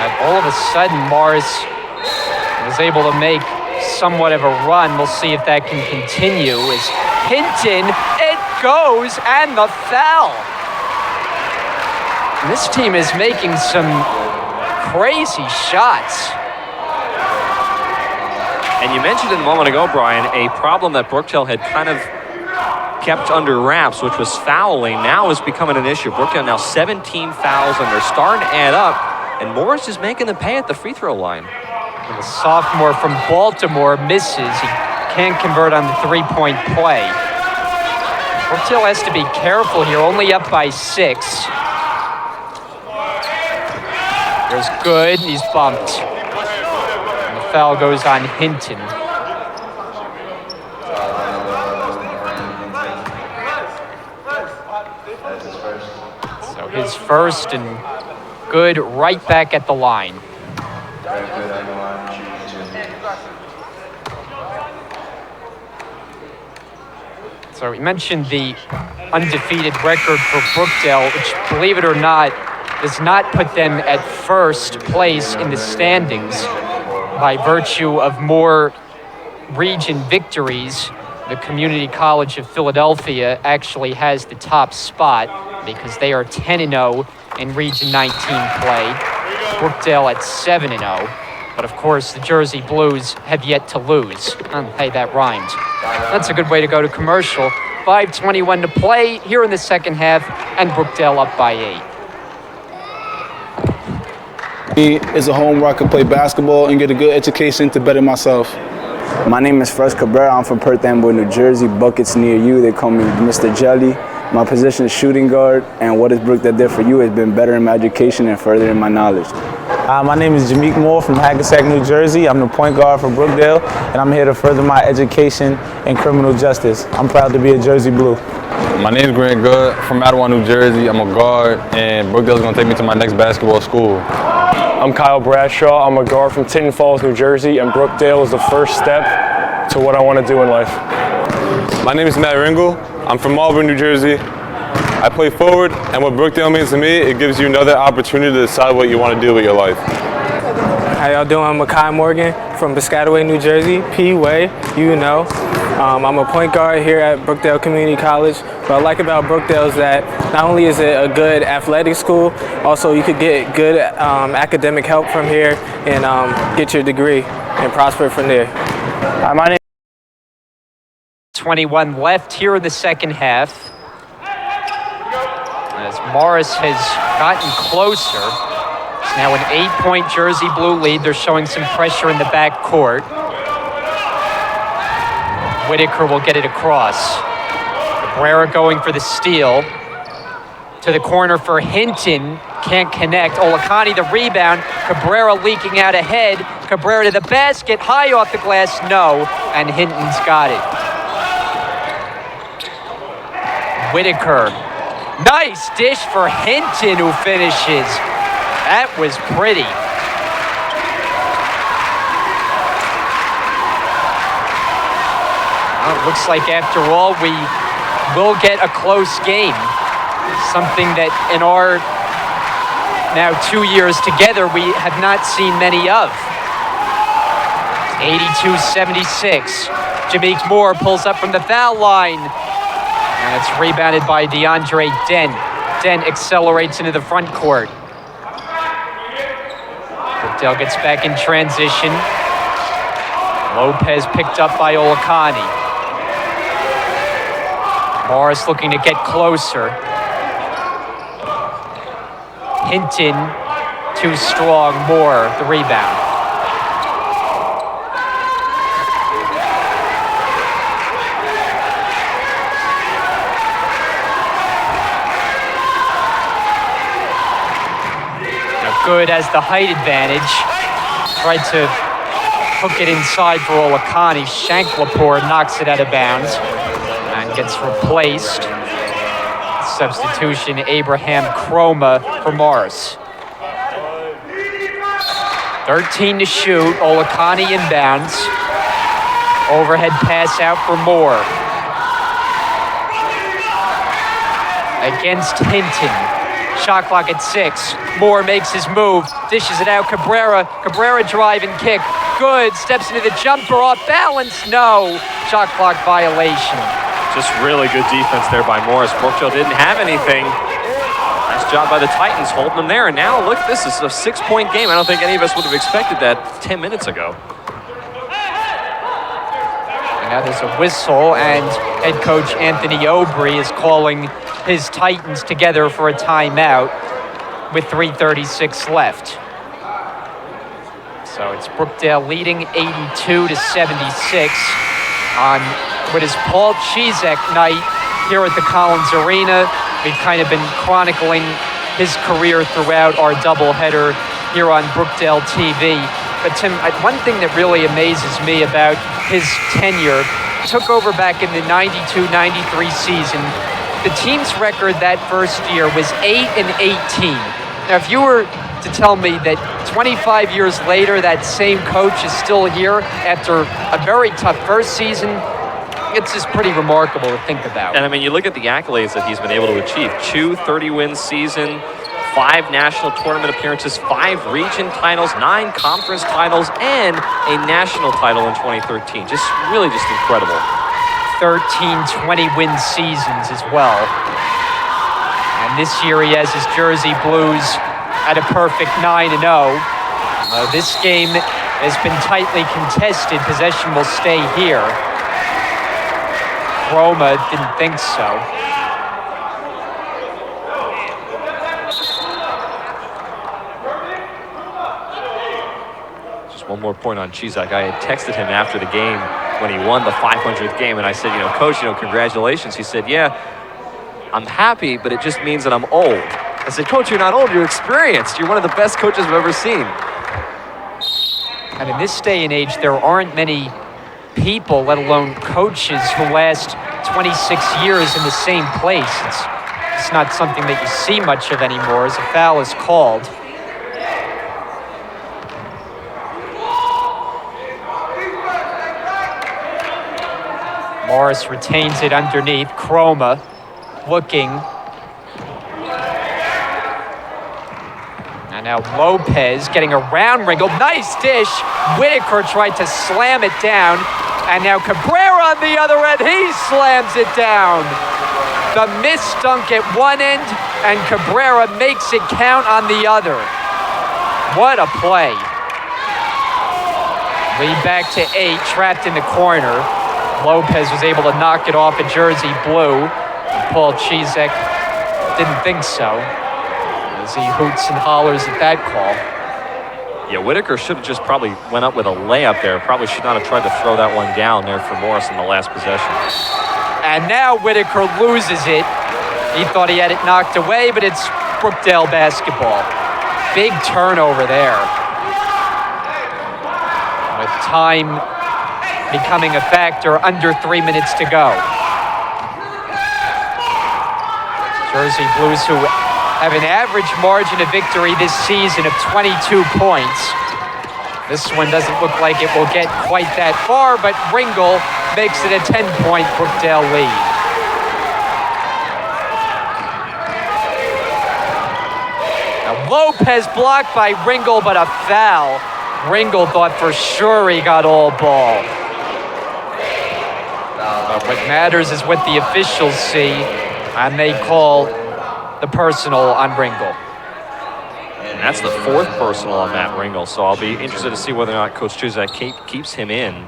And all of a sudden, Morris was able to make somewhat of a run. We'll see if that can continue. As Hinton, it goes, and the foul. And this team is making some crazy shots. And you mentioned it a moment ago, Brian, a problem that Brookdale had kind of kept under wraps, which was fouling, now is becoming an issue. Brookdale now 17 fouls, and they're starting to add up. And Morris is making them pay at the free throw line. And the sophomore from Baltimore misses. He can't convert on the three-point play. Brookdale has to be careful here, only up by 6. There's Good, he's bumped. And the foul goes on Hinton. So his first, and Good right back at the line. So we mentioned the undefeated record for Brookdale, which, believe it or not, does not put them at first place in the standings by virtue of more region victories. The Community College of Philadelphia actually has the top spot because they are 10-0 in Region 19 play. Brookdale at 7-0. But of course, the Jersey Blues have yet to lose. Hey, that rhymed. That's a good way to go to commercial. 5:21 to play here in the second half, and Brookdale up by 8. It's a home where I can play basketball and get a good education to better myself. My name is Fresh Cabrera. I'm from Perth Amboy, New Jersey. Buckets near you. They call me Mr. Jelly. My position is shooting guard, and what has Brookdale did for you has been bettering my education and furthering my knowledge. My name is Jameek Moore from Hackensack, New Jersey. I'm the point guard for Brookdale, and I'm here to further my education in criminal justice. I'm proud to be a Jersey Blue. My name is Grant Good from Mattawa, New Jersey. I'm a guard, and Brookdale's going to take me to my next basketball school. I'm Kyle Bradshaw. I'm a guard from Tinton Falls, New Jersey, and Brookdale is the first step to what I want to do in life. My name is Matt Ringle. I'm from Marlboro, New Jersey. I play forward, and what Brookdale means to me, it gives you another opportunity to decide what you want to do with your life. How y'all doing? I'm Makai Morgan from Piscataway, New Jersey. P-Way, you know. I'm a point guard here at Brookdale Community College. What I like about Brookdale is that not only is it a good athletic school, also you could get good academic help from here and get your degree and prosper from there. My name 21 left here in the second half. As Morris has gotten closer. It's now an 8-point Jersey Blue lead. They're showing some pressure in the back court. Whitaker will get it across. Cabrera going for the steal. To the corner for Hinton. Can't connect. Olakani the rebound. Cabrera leaking out ahead. Cabrera to the basket. High off the glass. No. And Hinton's got it. Whitaker. Nice dish for Hinton, who finishes. That was pretty. Well, it looks like after all, we will get a close game. Something that in our now 2 years together, we have not seen many of. 82-76. Jameek Moore pulls up from the foul line. And it's rebounded by DeAndre Dent. Dent accelerates into the front court. Brookdale gets back in transition. Lopez picked up by Olakani. Morris looking to get closer. Hinton, too strong. Moore, the rebound. Good as the height advantage. Tried to hook it inside for Olakani. Shanklapur knocks it out of bounds and gets replaced. Substitution, Abraham Chroma for Morris. 13 to shoot. Olakani inbounds. Overhead pass out for Moore. Against Hinton. Shot clock at 6. Moore makes his move, dishes it out. Cabrera drive and kick. Good, steps into the jumper, off balance. No, shot clock violation. Just really good defense there by Morris. Brookdale didn't have anything. Nice job by the Titans holding them there. And now look, this is a 6-point game. I don't think any of us would have expected that 10 minutes ago. And now there's a whistle, and head coach Anthony Obry is calling his Titans together for a timeout with 3:36 left. So it's Brookdale leading 82-76 on what is Paul Cichy night here at the Collins Arena. We've kind of been chronicling his career throughout our doubleheader here on Brookdale TV. But Tim, one thing that really amazes me about his tenure, took over back in the 92-93 season. The team's record that first year was 8-18. Now, if you were to tell me that 25 years later that same coach is still here after a very tough first season, it's just pretty remarkable to think about. And I mean, you look at the accolades that he's been able to achieve. 2 30-win season, 5 national tournament appearances, 5 region titles, 9 conference titles, and a national title in 2013. Just incredible. 13 20-win seasons as well. And this year he has his Jersey Blues at a perfect 9-0. This game has been tightly contested. Possession will stay here. Roma didn't think so. Just one more point on Cizek. I had texted him after the game when he won the 500th game, and I said, Coach, congratulations. He said, yeah, I'm happy, but it just means that I'm old. I said, Coach, you're not old, you're experienced. You're one of the best coaches I've ever seen. And in this day and age, there aren't many people, let alone coaches, who last 26 years in the same place. It's not something that you see much of anymore as a foul is called. Morris retains it underneath. Chroma looking. And now Lopez getting around Ringgold. Nice dish. Whitaker tried to slam it down. And now Cabrera on the other end. He slams it down. The missed dunk at one end, and Cabrera makes it count on the other. What a play. Lead back to 8, trapped in the corner. Lopez was able to knock it off a Jersey Blue. Paul Cichy didn't think so, as he hoots and hollers at that call. Yeah, Whitaker should have just probably went up with a layup there. Probably should not have tried to throw that one down there for Morris in the last possession. And now Whitaker loses it. He thought he had it knocked away, but it's Brookdale basketball. Big turnover there. With time becoming a factor, under 3 minutes to go. Jersey Blues, who have an average margin of victory this season of 22 points. This one doesn't look like it will get quite that far, but Ringgold makes it a 10-point Brookdale lead. Now Lopez blocked by Ringgold, but a foul. Ringel thought for sure he got all ball. But what matters is what the officials see, and they call the personal on Ringel. And that's the 4th personal on Matt Ringel, so I'll be interested to see whether or not Coach Chuzak keeps him in.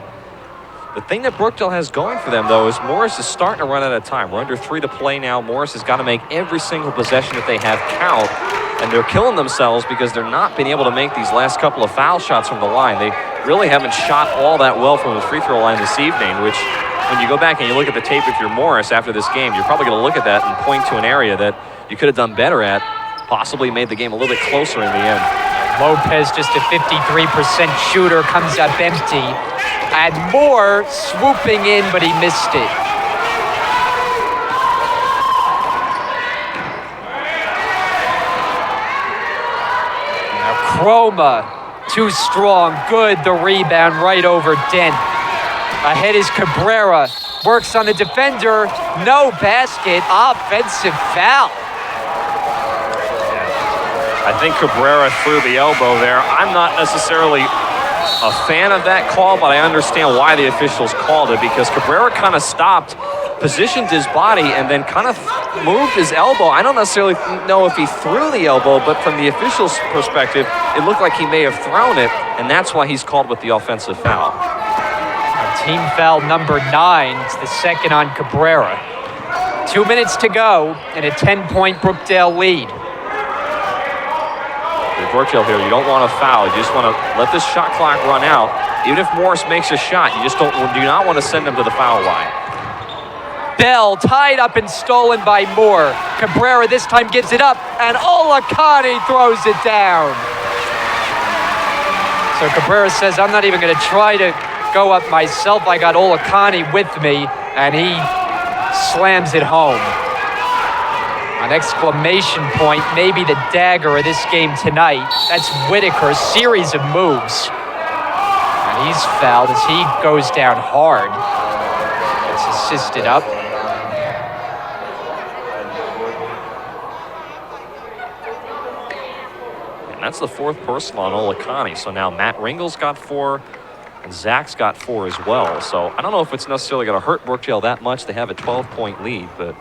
The thing that Brookdale has going for them, though, is Morris is starting to run out of time. We're under 3 to play now. Morris has got to make every single possession that they have count, and they're killing themselves because they're not being able to make these last couple of foul shots from the line. They really haven't shot all that well from the free throw line this evening, which when you go back and you look at the tape if you're Morris after this game, you're probably going to look at that and point to an area that you could have done better at, possibly made the game a little bit closer in the end. Lopez, just a 53% shooter, comes up empty. And Moore swooping in, but he missed it. Now Chroma, too strong, good, the rebound right over Dent. Ahead is Cabrera, works on the defender, no basket, offensive foul. I think Cabrera threw the elbow there. I'm not necessarily a fan of that call, but I understand why the officials called it, because Cabrera kind of stopped, positioned his body, and then kind of moved his elbow. I don't necessarily know if he threw the elbow, but from the officials' perspective, it looked like he may have thrown it, and that's why he's called with the offensive foul. Team foul number 9. It's the second on Cabrera. 2 minutes to go and a 10-point Brookdale lead. Brookdale here, you don't want to foul. You just want to let this shot clock run out. Even if Morris makes a shot, you just do not want to send him to the foul line. Bell tied up and stolen by Moore. Cabrera this time gives it up, and Olakani throws it down. So Cabrera says, I'm not even going to try to go up myself. I got Olakani with me, and he slams it home. An exclamation point, maybe the dagger of this game tonight. That's Whitaker, series of moves. And he's fouled as he goes down hard. Gets assisted up. And that's the 4th personal on Olakani. So now Matt Ringel's got 4, and Zach's got 4 as well. So I don't know if it's necessarily going to hurt Brookdale that much. They have a 12-point lead, but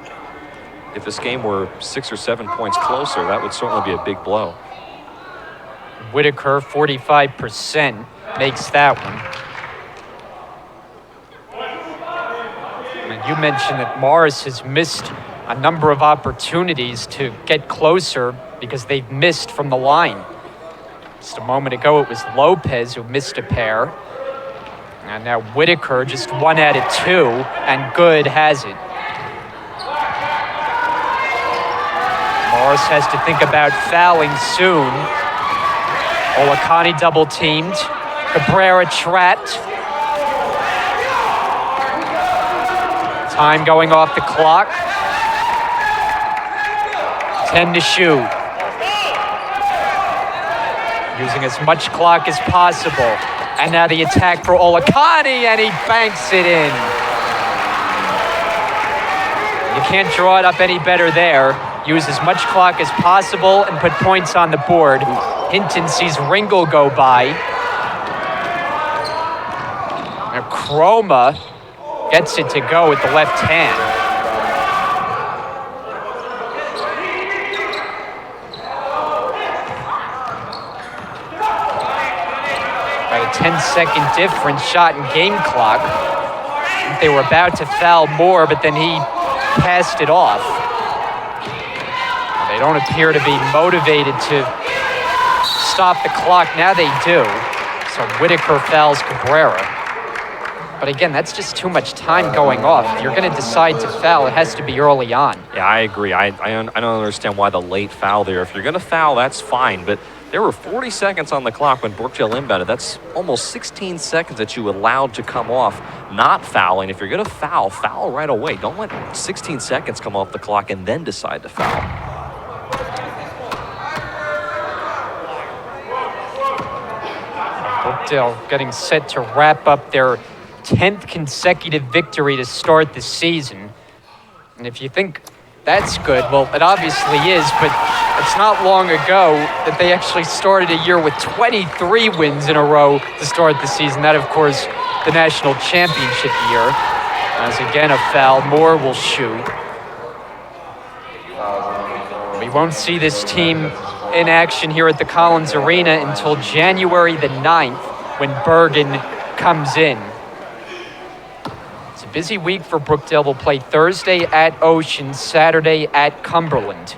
if this game were 6 or 7 points closer, that would certainly be a big blow. Whitaker, 45%, makes that one. And you mentioned that Morris has missed a number of opportunities to get closer because they've missed from the line. Just a moment ago, it was Lopez who missed a pair. And now Whitaker, just 1 out of 2, and Good has it. Morris has to think about fouling soon. Olakani double-teamed. Cabrera trapped. Time going off the clock. 10 to shoot. Using as much clock as possible. And now the attack for Olakani, and he banks it in. You can't draw it up any better there. Use as much clock as possible and put points on the board. Hinton sees Ringel go by. Now Chroma gets it to go with the left hand. By a 10-second difference, shot and game clock. They were about to foul Moore, but then he passed it off. They don't appear to be motivated to stop the clock. Now they do. So Whitaker fouls Cabrera. But again, that's just too much time going off. If you're going to decide to foul, it has to be early on. Yeah, I agree. I don't understand why the late foul there. If you're going to foul, that's fine. But there were 40 seconds on the clock when Brookdale inbounded. That's almost 16 seconds that you allowed to come off not fouling. If you're going to foul, foul right away. Don't let 16 seconds come off the clock and then decide to foul. Brookdale getting set to wrap up their 10th consecutive victory to start the season. And if you think That's good. Well, it obviously is, but it's not long ago that they actually started a year with 23 wins in a row to start the season. That, of course, the national championship year. As again, a foul. Moore will shoot. We won't see this team in action here at the Collins Arena until January the 9th when Bergen comes in. It's a busy week for Brookdale. We'll play Thursday at Ocean, Saturday at Cumberland.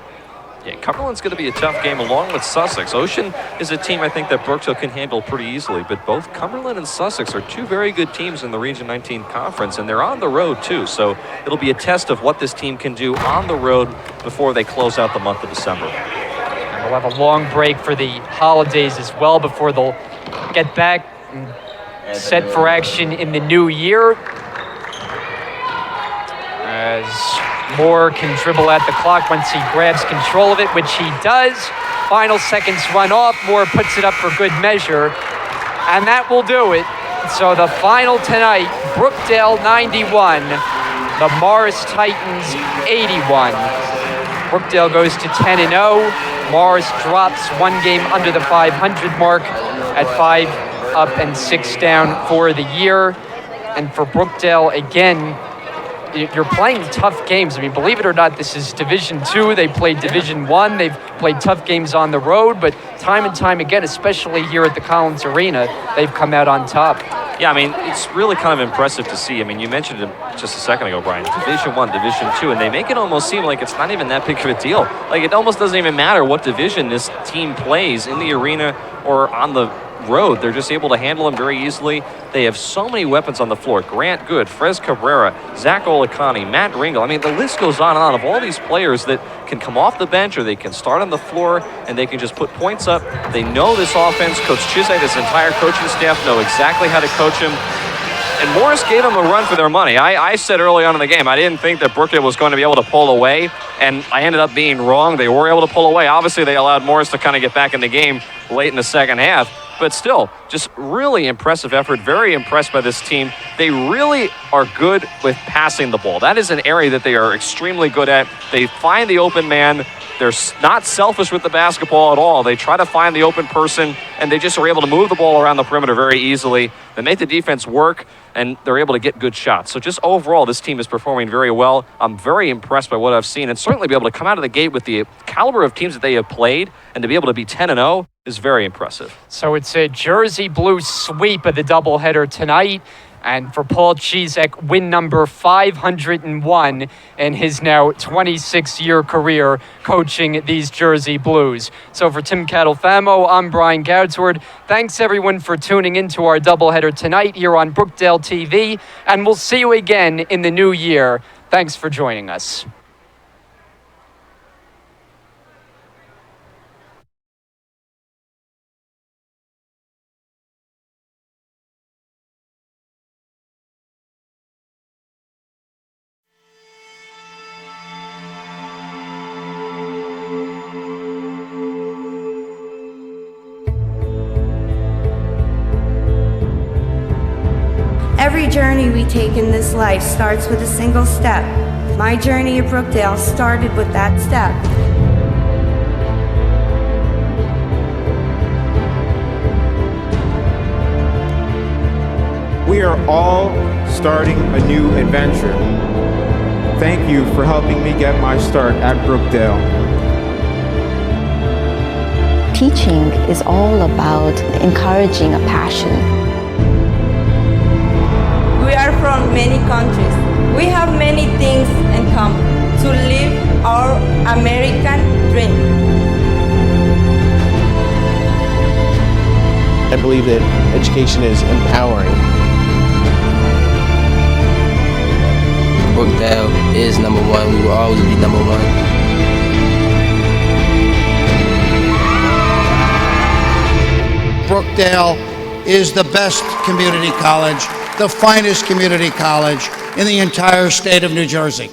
Yeah, Cumberland's going to be a tough game along with Sussex. Ocean is a team I think that Brookdale can handle pretty easily, but both Cumberland and Sussex are two very good teams in the Region 19 Conference, and they're on the road too, so it'll be a test of what this team can do on the road before they close out the month of December. And we'll have a long break for the holidays as well before they'll get back and set for action in the new year. As Moore can dribble at the clock once he grabs control of it, which he does. Final seconds run off. Moore puts it up for good measure, and that will do it. So the final tonight, Brookdale 91, the Morris Titans 81. Brookdale goes to 10-0. Morris drops one game under the 500 mark at 5 up and 6 down for the year. And for Brookdale, again, you're playing tough games. I mean, believe it or not, this is Division II. They played Division I. They've played tough games on the road, but time and time again, especially here at the Collins Arena, they've come out on top. Yeah, I mean, it's really kind of impressive to see. I mean, you mentioned it just a second ago, Brian. Division I, Division II, and they make it almost seem like it's not even that big of a deal. Like, it almost doesn't even matter what division this team plays in the arena or on the road. They're just able to handle them very easily. They have so many weapons on the floor. Grant Good, Frez Cabrera, Zach Olicani, Matt Ringel. I mean, the list goes on and on of all these players that can come off the bench or they can start on the floor and they can just put points up. They know this offense. Coach Chisay, this entire coaching staff know exactly how to coach him. And Morris gave them a run for their money. I said early on in the game, I didn't think that Brookdale was going to be able to pull away, and I ended up being wrong. They were able to pull away. Obviously, they allowed Morris to kind of get back in the game late in the second half. But still, just really impressive effort. Very impressed by this team. They really are good with passing the ball. That is an area that they are extremely good at. They find the open man. They're not selfish with the basketball at all. They try to find the open person, and they just are able to move the ball around the perimeter very easily. They make the defense work, and they're able to get good shots. So just overall, this team is performing very well. I'm very impressed by what I've seen, and certainly be able to come out of the gate with the caliber of teams that they have played and to be able to be 10-0 is very impressive. So it's a Jersey Blue sweep of the doubleheader tonight. And for Paul Cichy, win number 501 in his now 26-year career coaching these Jersey Blues. So for Tim Catalfamo, I'm Brian Goudsward. Thanks, everyone, for tuning into our doubleheader tonight here on Brookdale TV. And we'll see you again in the new year. Thanks for joining us. Every journey we take in this life starts with a single step. My journey at Brookdale started with that step. We are all starting a new adventure. Thank you for helping me get my start at Brookdale. Teaching is all about encouraging a passion. We are from many countries. We have many things in common to live our American dream. I believe that education is empowering. Brookdale is number one. We will always be number one. Brookdale is the best community college, the finest community college in the entire state of New Jersey.